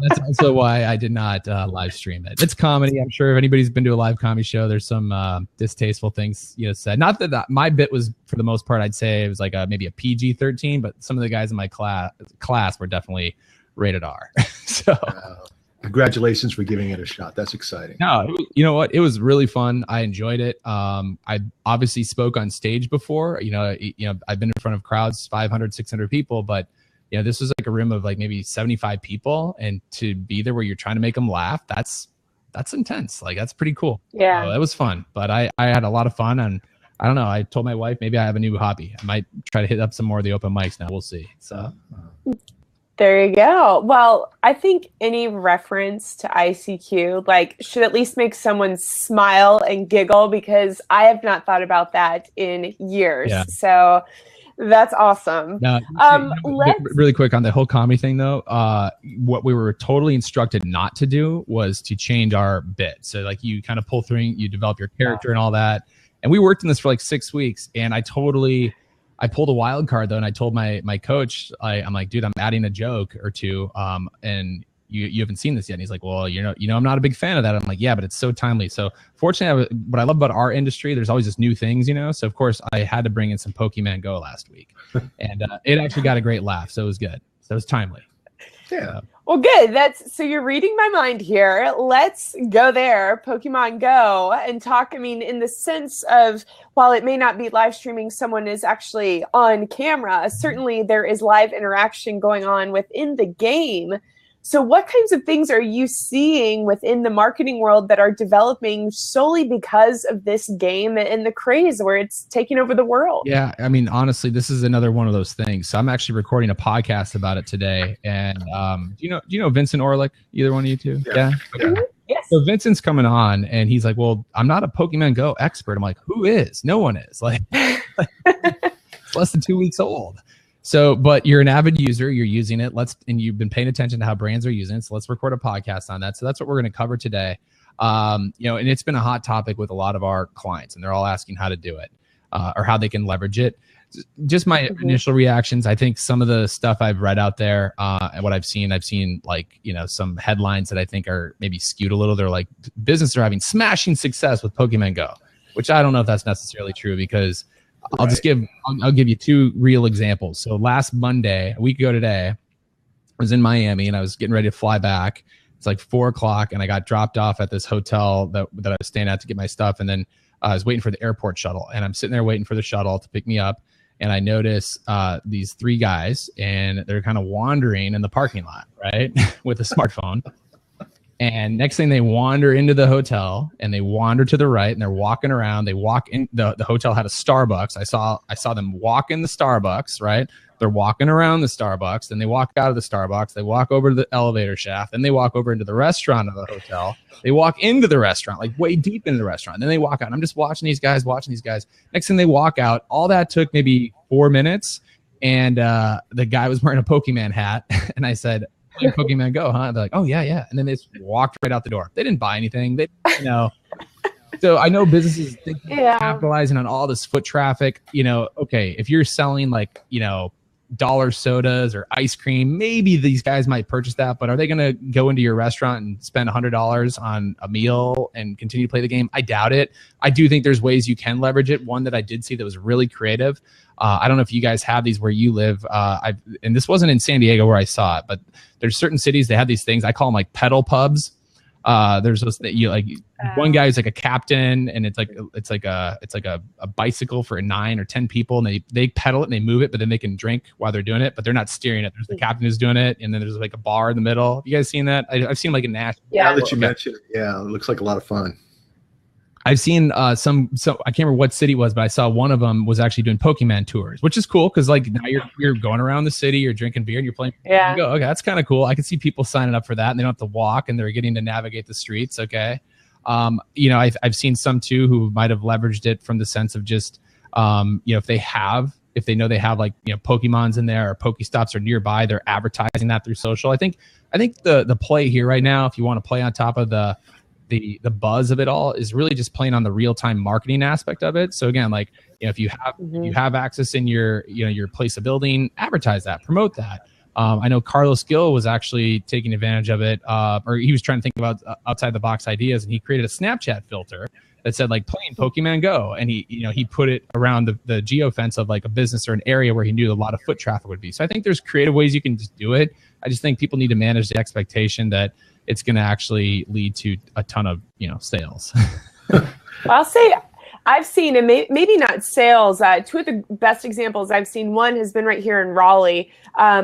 That's also why I did not live stream it. It's comedy. I'm sure if anybody's been to a live comedy show, there's some distasteful things said. Not that my bit was, for the most part, I'd say it was like maybe a PG-13, but some of the guys in my class were definitely rated R. So congratulations for giving it a shot. That's exciting. No, you know what? It was really fun. I enjoyed it. I obviously spoke on stage before. I've been in front of crowds, 500, 600 people, but this was like a room of like maybe 75 people, and to be there where you're trying to make them laugh, that's intense. Like, that's pretty cool. Yeah. So that was fun, but I had a lot of fun, and I don't know. I told my wife, maybe I have a new hobby. I might try to hit up some more of the open mics now. We'll see. So there you go. Well, I think any reference to ICQ should at least make someone smile and giggle, because I have not thought about that in years. Yeah. So that's awesome. Now, really quick on the whole comedy thing, though, what we were totally instructed not to do was to change our bit. So like, you kind of pull through, you develop your character and all that. And we worked in this for like 6 weeks, and I pulled a wild card though, and I told my coach, I'm like, "Dude, I'm adding a joke or two, and you haven't seen this yet." And he's like, "Well, I'm not a big fan of that." I'm like, "Yeah, but it's so timely." So fortunately, what I love about our industry, there's always just new things, So of course, I had to bring in some Pokemon Go last week, and it actually got a great laugh, so it was good. So it was timely. Yeah. Well, good. So you're reading my mind here. Let's go there, Pokemon Go, and talk. I mean, in the sense of, while it may not be live streaming, someone is actually on camera. Certainly, there is live interaction going on within the game. So what kinds of things are you seeing within the marketing world that are developing solely because of this game and the craze where it's taking over the world? Yeah, I mean, honestly, this is another one of those things. So I'm actually recording a podcast about it today. And do you know Vincent Orlick? Either one of you two? Yeah. Mm-hmm. Yes. So Vincent's coming on, and he's like, "Well, I'm not a Pokemon Go expert." I'm like, "Who is? No one is." Like it's less than 2 weeks old. So, but you're an avid user, you're using it. And you've been paying attention to how brands are using it. So let's record a podcast on that. So that's what we're going to cover today. And it's been a hot topic with a lot of our clients, and they're all asking how to do it, or how they can leverage it. Just my initial reactions. I think some of the stuff I've read out there, and what I've seen like, some headlines that I think are maybe skewed a little. They're like, businesses are having smashing success with Pokemon Go, which I don't know if that's necessarily true, because I'll give you two real examples. So last Monday, a week ago today, I was in Miami, and I was getting ready to fly back. It's like 4:00, and I got dropped off at this hotel that I was staying at to get my stuff. And then I was waiting for the airport shuttle, and I'm sitting there waiting for the shuttle to pick me up. And I notice these three guys, and they're kind of wandering in the parking lot, right, with a smartphone. And next thing, they wander into the hotel, and they wander to the right, and they're walking around. They walk in. The hotel had a Starbucks. I saw them walk in the Starbucks, right? They're walking around the Starbucks. Then they walk out of the Starbucks. They walk over to the elevator shaft. Then they walk over into the restaurant of the hotel. They walk into the restaurant, like way deep into the restaurant. Then they walk out. And I'm just watching these guys. Next thing, they walk out. All that took maybe 4 minutes. And the guy was wearing a Pokemon hat. And I said, "Pokemon Go, huh?" They're like, "Oh, yeah." And then they just walked right out the door. They didn't buy anything. So I know businesses capitalizing on all this foot traffic. Okay, if you're selling like, dollar sodas or ice cream, maybe these guys might purchase that, but are they going to go into your restaurant and spend $100 on a meal and continue to play the game? I doubt it. I do think there's ways you can leverage it. One that I did see that was really creative. I don't know if you guys have these where you live. And this wasn't in San Diego where I saw it, but there's certain cities, they have these things. I call them like pedal pubs. There's this that you like one guy who's like a captain, and it's like a bicycle for 9 or 10 people, and they pedal it and they move it, but then they can drink while they're doing it, but they're not steering it. There's the captain who's doing it, and then there's like a bar in the middle. Have you guys seen that? I've seen like a national. Yeah, now that you mentioned it, yeah, it looks like a lot of fun. I've seen some, so I can't remember what city it was, but I saw one of them was actually doing Pokemon tours, which is cool because like now you're going around the city, you're drinking beer, and you're playing. Yeah. You go, okay, that's kind of cool. I can see people signing up for that, and they don't have to walk, and they're getting to navigate the streets. Okay, you know, I've seen some too who might have leveraged it from the sense of just, you know, if they know they have like, you know, Pokemons in there or Pokestops are nearby, they're advertising that through social. I think the play here right now, if you want to play on top of the buzz of it all, is really just playing on the real-time marketing aspect of it. So again, like, you know, if you have access in your, you know, your place of building, advertise that, promote that. I know Carlos Gill was actually taking advantage of it, or he was trying to think about outside the box ideas, and he created a Snapchat filter that said like playing Pokemon Go, and he put it around the geofence of like a business or an area where he knew a lot of foot traffic would be. So I think there's creative ways you can just do it. I just think people need to manage the expectation that it's going to actually lead to a ton of, you know, sales. Well, I'll say I've seen, and maybe not sales, two of the best examples I've seen, one has been right here in Raleigh,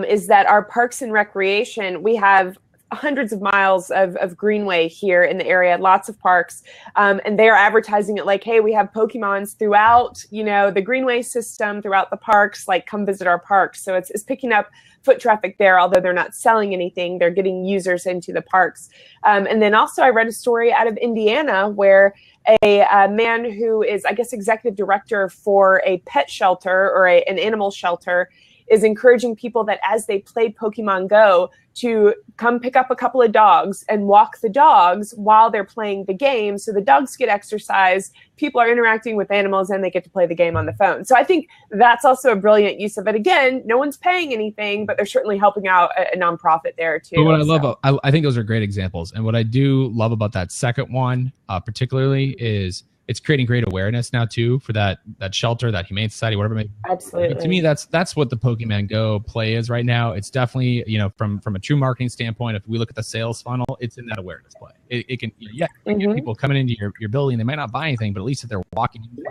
is that our parks and recreation, we have hundreds of miles of greenway here in the area, lots of parks, and they're advertising it like, hey, we have Pokemons throughout, you know, the greenway system, throughout the parks, like come visit our parks. So it's picking up foot traffic there, although they're not selling anything, they're getting users into the parks. And then also I read a story out of Indiana where a man who is, I guess, executive director for a pet shelter or an animal shelter is encouraging people that as they play Pokemon Go to come pick up a couple of dogs and walk the dogs while they're playing the game. So the dogs get exercise, people are interacting with animals, and they get to play the game on the phone. So I think that's also a brilliant use of it. Again, no one's paying anything, but they're certainly helping out a nonprofit there too. But what I love, I think those are great examples. And what I do love about that second one, particularly, is it's creating great awareness now too for that shelter, that humane society, whatever it may be. Absolutely. But to me, that's what the Pokemon Go play is right now. It's definitely, you know, from a true marketing standpoint, if we look at the sales funnel, it's in that awareness play. It can, you can get people coming into your building. They might not buy anything, but at least if they're walking into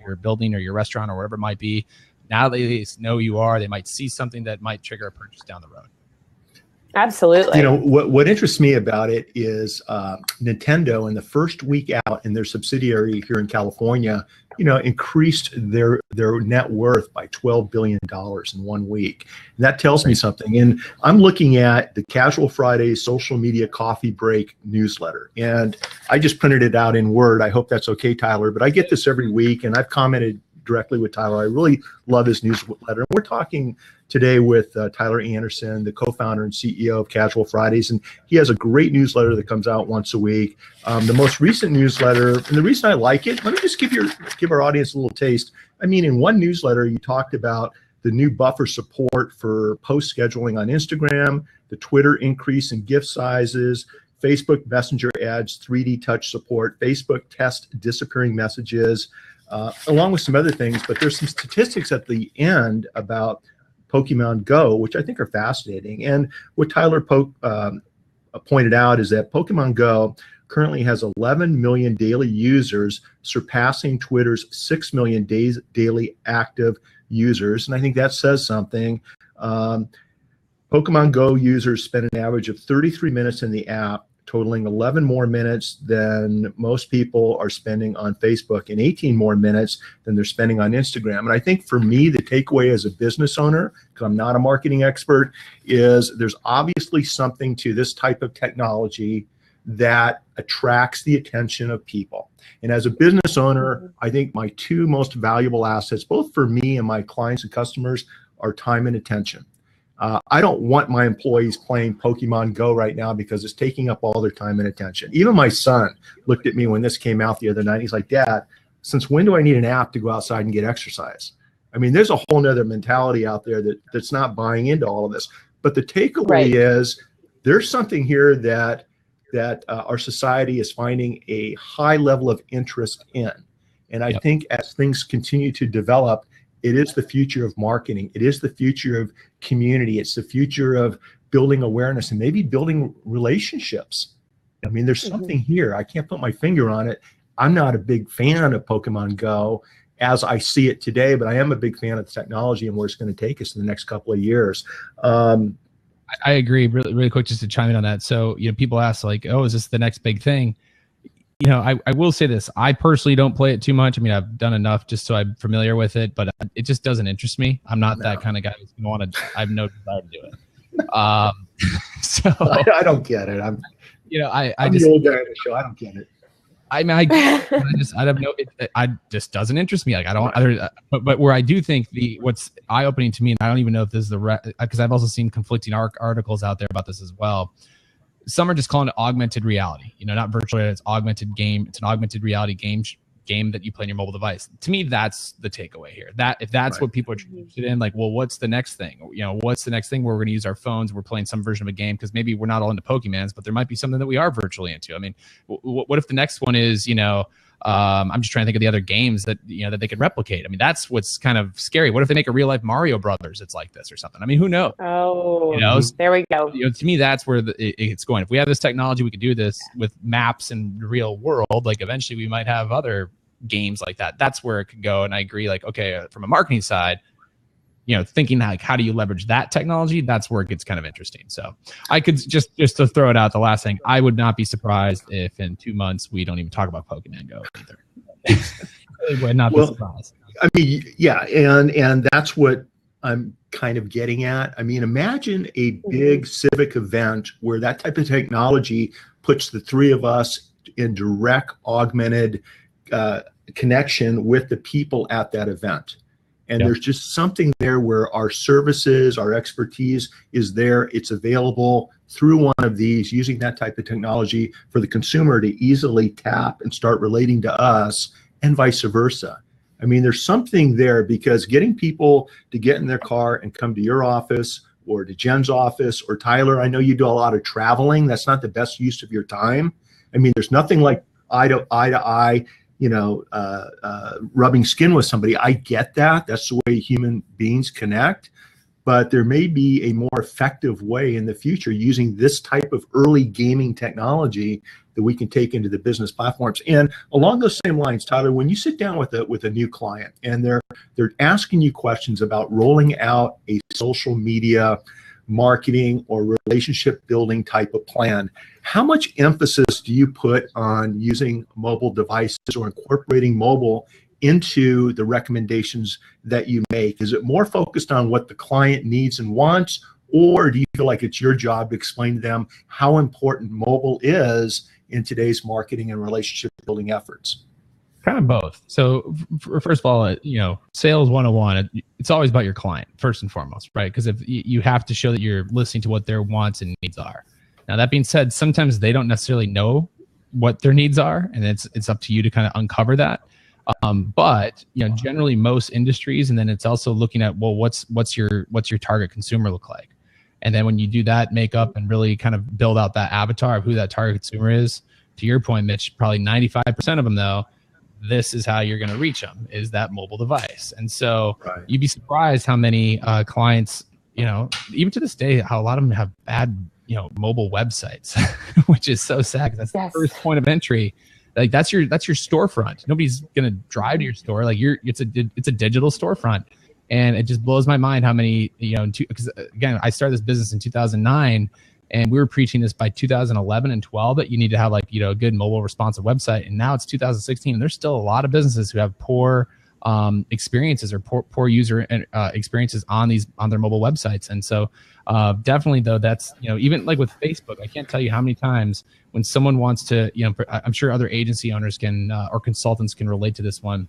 your building or your restaurant or whatever it might be, now they know you are. They might see something that might trigger a purchase down the road. Absolutely. You know, what interests me about it is Nintendo, in the first week out in their subsidiary here in California, you know, increased their net worth by $12 billion in 1 week. And that tells me something. And I'm looking at the Casual Friday social media coffee break newsletter. And I just printed it out in Word. I hope that's okay, Tyler. But I get this every week, and I've commented directly with Tyler. I really love his newsletter. And we're talking today with Tyler Anderson, the co-founder and CEO of Casual Fridays, and he has a great newsletter that comes out once a week. The most recent newsletter, and the reason I like it, let me just give our audience a little taste. I mean, in one newsletter, you talked about the new buffer support for post scheduling on Instagram, the Twitter increase in gift sizes, Facebook Messenger ads, 3D touch support, Facebook test disappearing messages, along with some other things. But there's some statistics at the end about Pokemon Go, which I think are fascinating. And what Tyler pointed out is that Pokemon Go currently has 11 million daily users, surpassing Twitter's 6 million daily active users. And I think that says something. Pokemon Go users spend an average of 33 minutes in the app, totaling 11 more minutes than most people are spending on Facebook and 18 more minutes than they're spending on Instagram. And I think for me, the takeaway as a business owner, because I'm not a marketing expert, is there's obviously something to this type of technology that attracts the attention of people. And as a business owner, I think my two most valuable assets, both for me and my clients and customers, are time and attention. I don't want my employees playing Pokemon Go right now because it's taking up all their time and attention. Even my son looked at me when this came out the other night. He's like, Dad, since when do I need an app to go outside and get exercise? I mean, there's a whole nother mentality out there that's not buying into all of this. But the takeaway is there's something here that our society is finding a high level of interest in. And I think as things continue to develop, it is the future of marketing. It is the future of community. It's the future of building awareness and maybe building relationships. I mean, there's something here. I can't put my finger on it. I'm not a big fan of Pokemon Go as I see it today, but I am a big fan of the technology and where it's going to take us in the next couple of years. I agree. Really, really quick, just to chime in on that. So, people ask like, oh, is this the next big thing? I will say this. I personally don't play it too much. I mean, I've done enough just so I'm familiar with it, but it just doesn't interest me. I'm not that kind of guy who's going to want to. I have no desire to do it. So I don't get it. I'm I'm the old guy on the show. I don't get it. I mean, I don't know. I just doesn't interest me. Like I don't. But where I do think what's eye opening to me, and I don't even know if this is because I've also seen conflicting articles out there about this as well. Some are just calling it augmented reality. Not virtual reality. It's augmented game. It's an augmented reality game that you play on your mobile device. To me, that's the takeaway here. That if that's what people are interested in, like, well, what's the next thing? What's the next thing where we're going to use our phones? We're playing some version of a game because maybe we're not all into Pokemans, but there might be something that we are virtually into. I mean, what if the next one is, I'm just trying to think of the other games that that they could replicate. I mean, that's what's kind of scary. What if they make a real life Mario Brothers? It's like this or something. I mean, who knows? Oh, there we go. To me, that's where it's going. If we have this technology, we could do this with maps in the real world. Like eventually, we might have other games like that. That's where it could go. And I agree. Like, okay, from a marketing side, thinking like, how do you leverage that technology? That's where it gets kind of interesting. So I could just to throw it out, the last thing, I would not be surprised if in 2 months we don't even talk about Pokemon Go either. It would not be surprised. I mean, yeah, and that's what I'm kind of getting at. I mean, imagine a big civic event where that type of technology puts the three of us in direct augmented connection with the people at that event. And there's just something there where our services, our expertise is there. It's available through one of these, using that type of technology for the consumer to easily tap and start relating to us, and vice versa. I mean, there's something there, because getting people to get in their car and come to your office or to Jen's office, or Tyler, I know you do a lot of traveling. That's not the best use of your time. I mean, there's nothing like eye to eye, rubbing skin with somebody. I get that. That's the way human beings connect. But there may be a more effective way in the future using this type of early gaming technology that we can take into the business platforms. And along those same lines, Tyler, when you sit down with a new client and they're asking you questions about rolling out a social media marketing or relationship building type of plan, how much emphasis do you put on using mobile devices or incorporating mobile into the recommendations that you make? Is it more focused on what the client needs and wants, or do you feel like it's your job to explain to them how important mobile is in today's marketing and relationship building efforts? Kind of both. So first of all, sales 101, it's always about your client first and foremost, right? Because if you have to show that you're listening to what their wants and needs are. Now, that being said, sometimes they don't necessarily know what their needs are, and it's up to you to kind of uncover that. But generally most industries, and then it's also looking at, well, what's your target consumer look like? And then when you do that makeup and really kind of build out that avatar of who that target consumer is, to your point, Mitch, probably 95% of them though, this is how you're going to reach them, is that mobile device. And so you'd be surprised how many clients, even to this day, how a lot of them have bad, mobile websites, which is so sad, because that's the first point of entry. Like that's your storefront. Nobody's going to drive to your store. Like it's a digital storefront. And it just blows my mind how many, because again, I started this business in 2009, and we were preaching this by 2011 and 12 that you need to have a good mobile responsive website. And now it's 2016, and there's still a lot of businesses who have poor experiences or poor user experiences on their mobile websites. And so definitely though, that's, even like with Facebook, I can't tell you how many times when someone wants to, I'm sure other agency owners can, or consultants can relate to this one.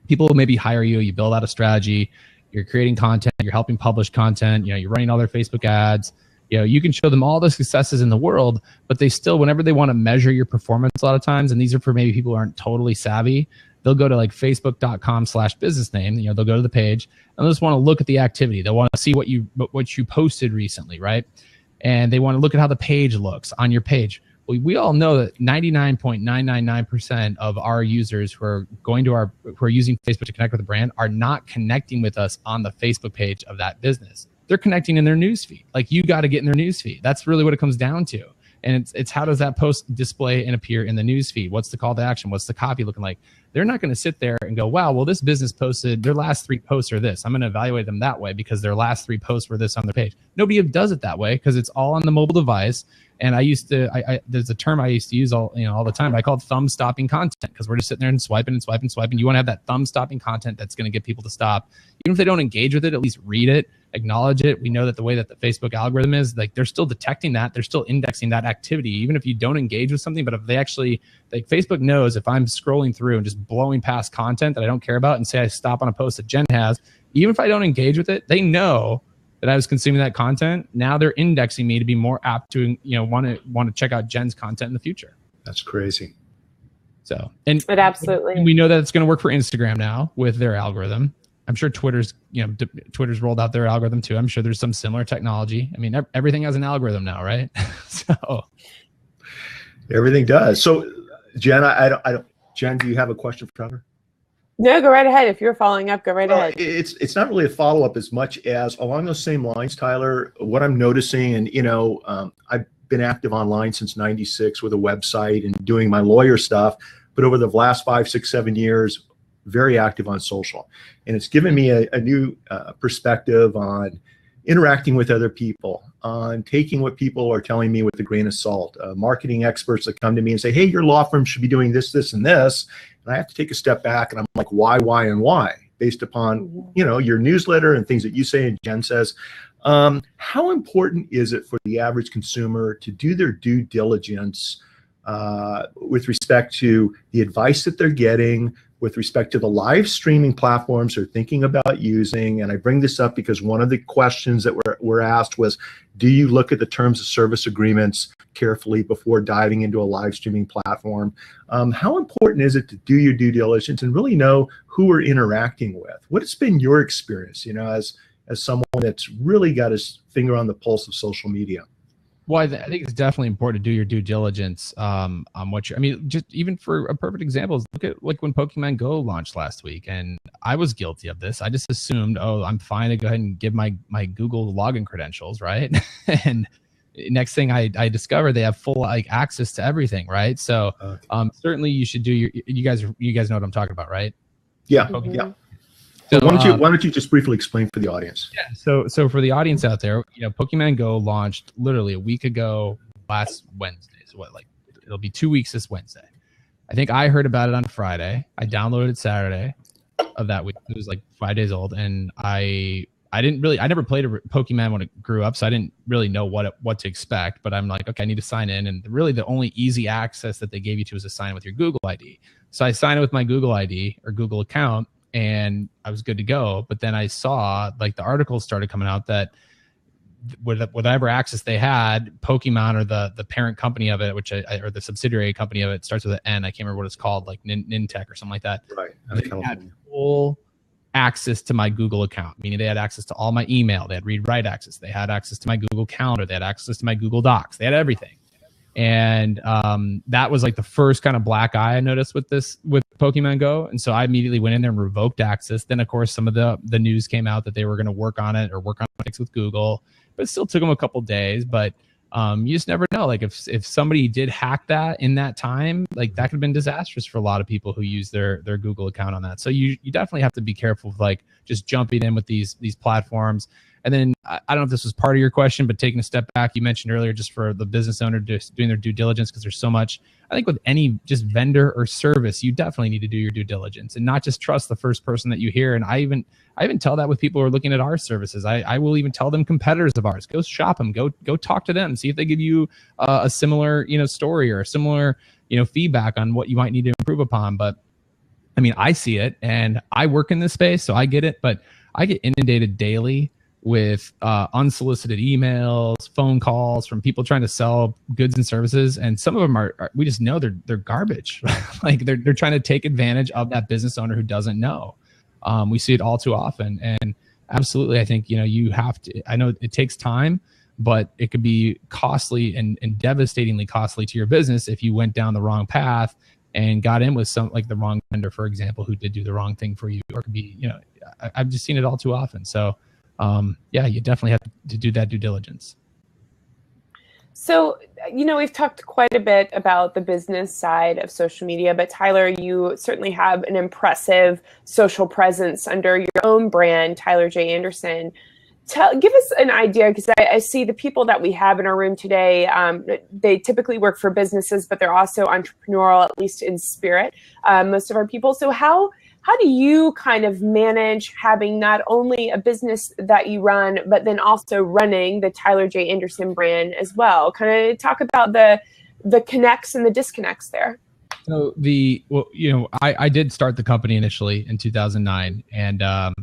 People will maybe hire you, you build out a strategy, you're creating content, you're helping publish content, you're running all their Facebook ads. You can show them all the successes in the world, but they still, whenever they want to measure your performance a lot of times, and these are for maybe people who aren't totally savvy, they'll go to like facebook.com/business name, they'll go to the page and they'll just want to look at the activity. They'll want to see what you posted recently, right? And they want to look at how the page looks on your page. Well, we all know that 99.999% of our users who are using Facebook to connect with a brand are not connecting with us on the Facebook page of that business. They're connecting in their newsfeed. Like, you got to get in their newsfeed. That's really what it comes down to. And it's how does that post display and appear in the news feed? What's the call to action? What's the copy looking like? They're not going to sit there and go, wow, well, this business posted their last 3 posts are this. I'm going to evaluate them that way because their last 3 posts were this on their page. Nobody does it that way because it's all on the mobile device. And I used to, there's a term I used to use all the time. I call it thumb stopping content because we're just sitting there and swiping and swiping and swiping. You want to have that thumb stopping content that's going to get people to stop. Even if they don't engage with it, at least read it, acknowledge it. We know that the way that the Facebook algorithm is, like, they're still detecting that. They're still indexing that activity, even if you don't engage with something. But if they actually, like, Facebook knows if I'm scrolling through and just blowing past content that I don't care about and say I stop on a post that Jen has, even if I don't engage with it, they know that I was consuming that content. Now they're indexing me to be more apt to, want to check out Jen's content in the future. That's crazy. So, and absolutely, we know that it's going to work for Instagram now with their algorithm. I'm sure Twitter's rolled out their algorithm too. I'm sure there's some similar technology. I mean, everything has an algorithm now, right? So everything does. So, Jen, Jen, do you have a question for Trevor? No, go right ahead. If you're following up, go right ahead. It's not really a follow-up as much as along those same lines, Tyler, what I'm noticing, and, I've been active online since 96 with a website and doing my lawyer stuff, but over the last 5, 6, 7 years, very active on social. And it's given me a new perspective on interacting with other people, on taking what people are telling me with a grain of salt. Marketing experts that come to me and say, hey, your law firm should be doing this, this, and this. And I have to take a step back and I'm like, why, and why? Based upon, your newsletter and things that you say and Jen says. How important is it for the average consumer to do their due diligence with respect to the advice that they're getting, with respect to the live streaming platforms they're thinking about using? And I bring this up because one of the questions that were asked was, do you look at the terms of service agreements carefully before diving into a live streaming platform? How important is it to do your due diligence and really know who we're interacting with? What has been your experience, as someone that's really got his finger on the pulse of social media? Well, I think it's definitely important to do your due diligence on what just even for a perfect example is look at like when Pokemon Go launched last week, and I was guilty of this. I just assumed, oh, I'm fine to go ahead and give my Google login credentials, right? And next thing I discovered, they have full access to everything, right? So certainly you should do you guys know what I'm talking about, right? Yeah. Pokemon. Yeah. So why don't you just briefly explain for the audience? Yeah. So for the audience out there, Pokemon Go launched literally a week ago last Wednesday. So it'll be 2 weeks this Wednesday. I think I heard about it on Friday. I downloaded it Saturday of that week. It was like 5 days old, and I never played a Pokemon when it grew up, so I didn't really know what to expect. But I'm like, okay, I need to sign in, and really the only easy access that they gave you to was to sign in with your Google ID. So I signed in with my Google ID or Google account, and I was good to go. But then I saw the articles started coming out that whatever access they had, Pokemon or the parent company of it, or the subsidiary company of it, starts with an N. I can't remember what it's called, like Nintech or something like that. Right. They had full access to my Google account, meaning they had access to all my email. They had read-write access. They had access to my Google Calendar. They had access to my Google Docs. They had everything. And that was like the first kind of black eye I noticed with Pokemon Go. And so I immediately went in there and revoked access. Then, of course, some of the news came out that they were going to work on it or work on fix with Google, but it still took them a couple days. But you just never know. Like if somebody did hack that in that time, like that could have been disastrous for a lot of people who use their Google account on that. So you definitely have to be careful with just jumping in with these platforms. And then I don't know if this was part of your question, but taking a step back, you mentioned earlier just for the business owner just doing their due diligence, because there's so much. I think with any just vendor or service, you definitely need to do your due diligence and not just trust the first person that you hear. And I even tell that with people who are looking at our services. I will even tell them competitors of ours, go shop them, go talk to them, see if they give you a similar story or a similar feedback on what you might need to improve upon. But I mean, I see it and I work in this space, so I get it. But I get inundated daily with unsolicited emails, phone calls from people trying to sell goods and services, and some of them are we just know they're garbage. Like they're trying to take advantage of that business owner who doesn't know. We see it all too often, and absolutely, I think you have to. I know it takes time, but it could be costly and devastatingly costly to your business if you went down the wrong path and got in with some the wrong vendor, for example, who did do the wrong thing for you, or it could be I've just seen it all too often. So. You definitely have to do that due diligence. So, we've talked quite a bit about the business side of social media, but Tyler, you certainly have an impressive social presence under your own brand, Tyler J. Anderson. Give us an idea, because I see the people that we have in our room today, they typically work for businesses, but they're also entrepreneurial, at least in spirit, most of our people. So how do you kind of manage having not only a business that you run, but then also running the Tyler J. Anderson brand as well? Kind of talk about the connects and the disconnects there. So I did start the company initially in 2009, and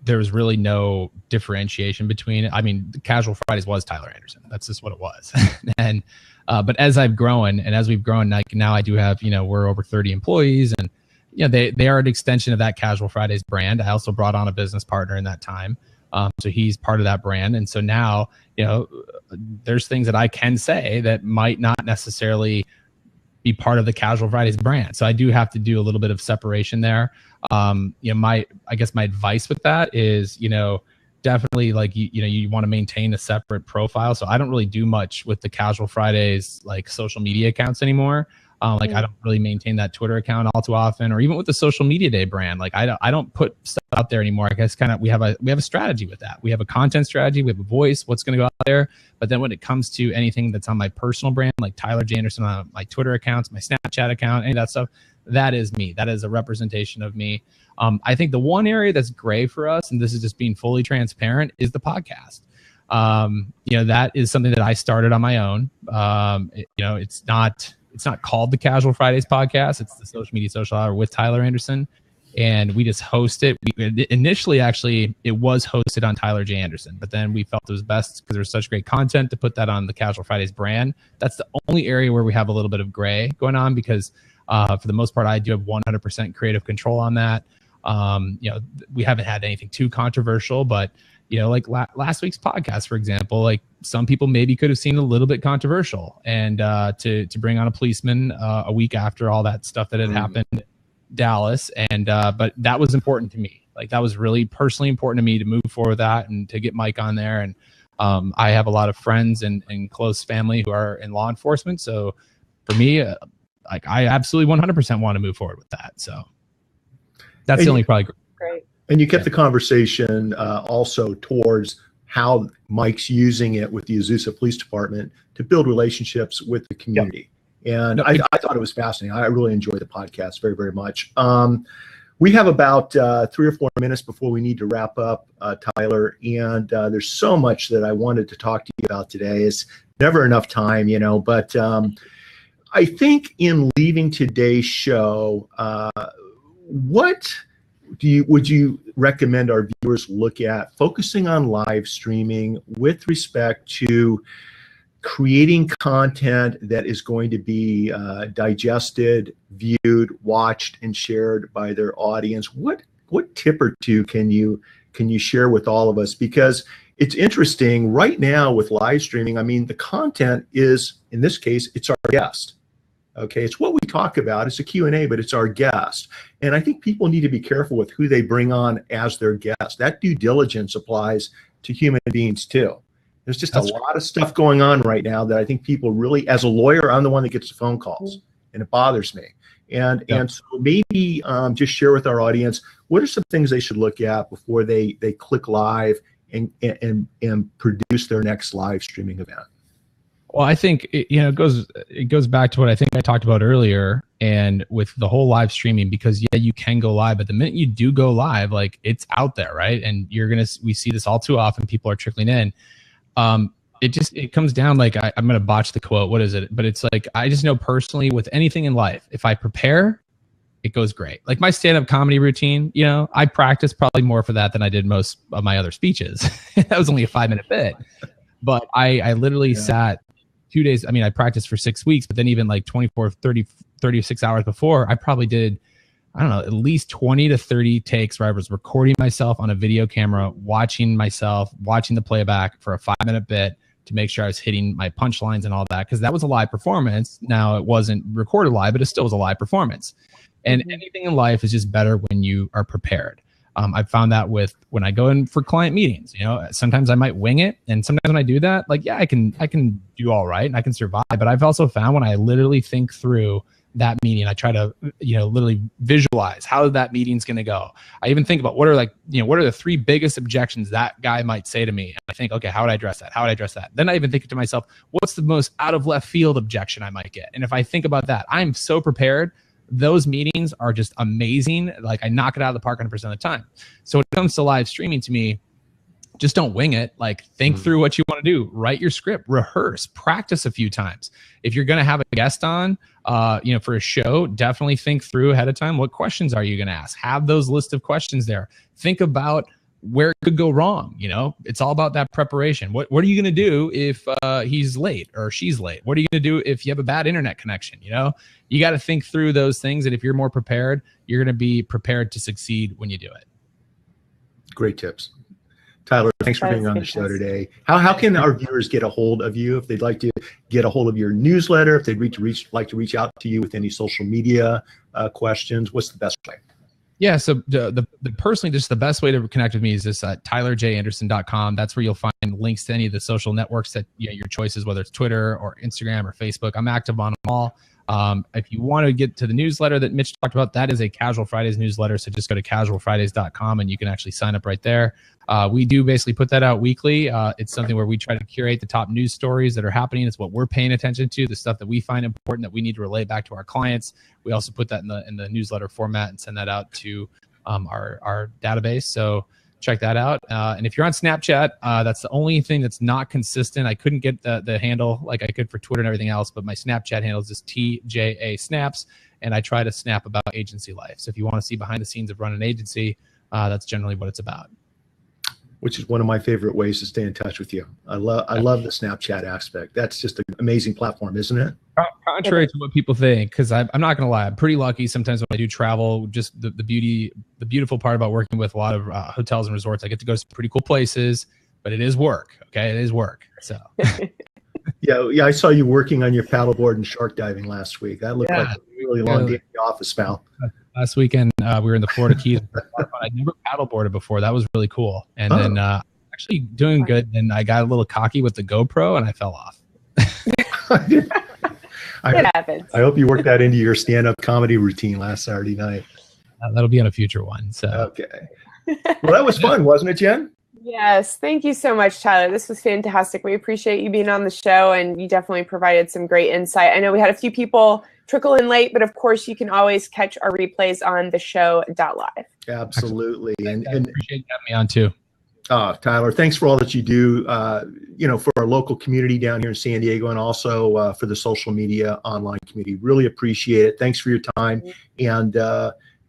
there was really no differentiation between it. I mean, Casual Fridays was Tyler Anderson. That's just what it was. And but as I've grown, and as we've grown, like now I do have, we're over 30 employees, and they are an extension of that Casual Fridays brand. I also brought on a business partner in that time. So he's part of that brand. And so now, there's things that I can say that might not necessarily be part of the Casual Fridays brand. So I do have to do a little bit of separation there. I guess my advice with that is, definitely like, you want to maintain a separate profile. So I don't really do much with the Casual Fridays, like social media accounts anymore. I don't really maintain that Twitter account all too often, or even with the Social Media Day brand. Like I don't put stuff out there anymore. I guess we have a strategy with that. We have a content strategy. We have a voice, what's going to go out there. But then when it comes to anything that's on my personal brand, like Tyler J. Anderson on my Twitter accounts, my Snapchat account, any of that stuff, that is me. That is a representation of me. I think the one area that's gray for us, and this is just being fully transparent, is the podcast. That is something that I started on my own. It's not called the Casual Fridays podcast. It's the Social Media Social Hour with Tyler Anderson. And we just host it. Initially, actually, it was hosted on Tyler J. Anderson, but then we felt it was best because there's such great content to put that on the Casual Fridays brand. That's the only area where we have a little bit of gray going on, because for the most part, I do have 100% creative control on that. We haven't had anything too controversial, but like last week's podcast, for example, like some people maybe could have seen a little bit controversial, and to bring on a policeman a week after all that stuff that had happened in Dallas. And but that was important to me. Like that was really personally important to me to move forward with that and to get Mike on there. And I have a lot of friends and close family who are in law enforcement. So for me, I absolutely 100% want to move forward with that. So that's the only probably great. And you kept the conversation also towards how Mike's using it with the Azusa Police Department to build relationships with the community. Yep. And I thought it was fascinating. I really enjoy the podcast very, very much. We have about 3 or 4 minutes before we need to wrap up, Tyler. And there's so much that I wanted to talk to you about today. It's never enough time, but I think in leaving today's show, what would you recommend our viewers look at focusing on live streaming with respect to creating content that is going to be digested, viewed, watched, and shared by their audience? What tip or two can you share with all of us? Because it's interesting right now with live streaming. I mean, the content is, in this case, it's our guest. Okay, it's what we talk about. It's a Q&A, but it's our guest. And I think people need to be careful with who they bring on as their guest. That due diligence applies to human beings too. There's just a lot of stuff going on right now that I think people really, as a lawyer, I'm the one that gets the phone calls, and it bothers me. And so maybe just share with our audience, what are some things they should look at before they click live and produce their next live streaming event? Well, I think it goes back to what I think I talked about earlier, and with the whole live streaming, because you can go live, but the minute you do go live, like it's out there, right? And we see this all too often. People are trickling in. It comes down, like I'm gonna botch the quote. What is it? But it's like, I just know personally with anything in life, if I prepare, it goes great. Like my stand-up comedy routine, I practice probably more for that than I did most of my other speeches. That was only a 5-minute bit, but I literally sat 2 days. I mean, I practiced for 6 weeks, but then even like 24, 30, 36 hours before, I probably did, I don't know, at least 20 to 30 takes where I was recording myself on a video camera, watching the playback for a 5-minute bit to make sure I was hitting my punchlines and all that. Cause that was a live performance. Now it wasn't recorded live, but it still was a live performance. And anything in life is just better when you are prepared. I've found that with when I go in for client meetings, you know, sometimes I might wing it. And sometimes when I do that, like, yeah, I can do all right and I can survive. But I've also found when I literally think through that meeting, I try to, you know, literally visualize how that meeting's going to go. I even think about what are the 3 biggest objections that guy might say to me. And I think, okay, how would I address that? How would I address that? Then I even think to myself, what's the most out of left field objection I might get? And if I think about that, I'm so prepared. Those meetings are just amazing. Like, I knock it out of the park 100% of the time. So when it comes to live streaming, to me, just don't wing it. Like, think through what you want to do, write your script, rehearse, practice a few times. If you're going to have a guest on, you know, for a show, definitely think through ahead of time. What questions are you going to ask? Have those list of questions there. Think about where it could go wrong. You know, it's all about that preparation. What are you going to do if he's late or she's late? What are you going to do if you have a bad internet connection? You know, you got to think through those things. And if you're more prepared, you're going to be prepared to succeed when you do it. Great tips. Tyler, thanks for being on the show today. How can our viewers get a hold of you if they'd like to get a hold of your newsletter, if they'd like to reach out to you with any social media questions? What's the best way? Yeah, so personally, just the best way to connect with me is this tylerjanderson.com. That's where you'll find links to any of the social networks that, you know, your choices, whether it's Twitter or Instagram or Facebook. I'm active on them all. If you want to get to the newsletter that Mitch talked about, that is a Casual Fridays newsletter. So just go to casualfridays.com and you can actually sign up right there. We do basically put that out weekly. It's something where we try to curate the top news stories that are happening. It's what we're paying attention to, the stuff that we find important that we need to relay back to our clients. We also put that in the newsletter format and send that out to our database. So check that out. And if you're on Snapchat, that's the only thing that's not consistent. I couldn't get the handle like I could for Twitter and everything else, but my Snapchat handle is just TJA Snaps, and I try to snap about agency life. So if you want to see behind the scenes of running an agency, that's generally what it's about. Which is one of my favorite ways to stay in touch with you. I love the Snapchat aspect. That's just an amazing platform, isn't it? Contrary to what people think, because I'm not going to lie, I'm pretty lucky sometimes when I do travel. Just the beautiful part about working with a lot of hotels and resorts, I get to go to some pretty cool places, but it is work. Okay, it is work. So. Yeah, I saw you working on your paddleboard and shark diving last week. That looked like a really long day in the office, pal. Last weekend, we were in the Florida Keys. I'd never paddleboarded before. That was really cool. And then actually doing good. And I got a little cocky with the GoPro and I fell off. It happens. I hope you worked that into your stand-up comedy routine last Saturday night. That'll be on a future one. So okay. Well, that was fun, wasn't it, Jen? Yes. Thank you so much, Tyler. This was fantastic. We appreciate you being on the show, and you definitely provided some great insight. I know we had a few people trickle in late, but of course you can always catch our replays on TheShow.live. Absolutely. And appreciate you having me on too. Tyler, thanks for all that you do, for our local community down here in San Diego, and also for the social media online community. Really appreciate it. Thanks for your time. And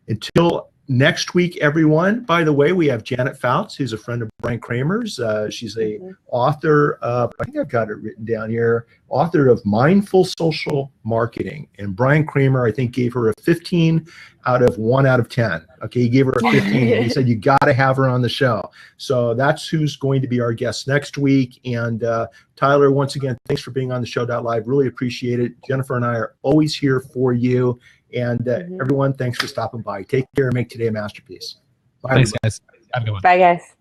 until next week, everyone, by the way, we have Janet Fouts, who's a friend of Brian Kramer's. She's a author of, I think I've got it written down here, author of Mindful Social Marketing. And Brian Kramer, I think, gave her a 15 out of 1 out of 10. Okay, he gave her a 15. And he said, you got to have her on the show. So that's who's going to be our guest next week. And Tyler, once again, thanks for being on TheShow.live. Really appreciate it. Jennifer and I are always here for you. And everyone, thanks for stopping by. Take care and make today a masterpiece. Bye, thanks, everybody. guys. Have a good one. Bye, guys.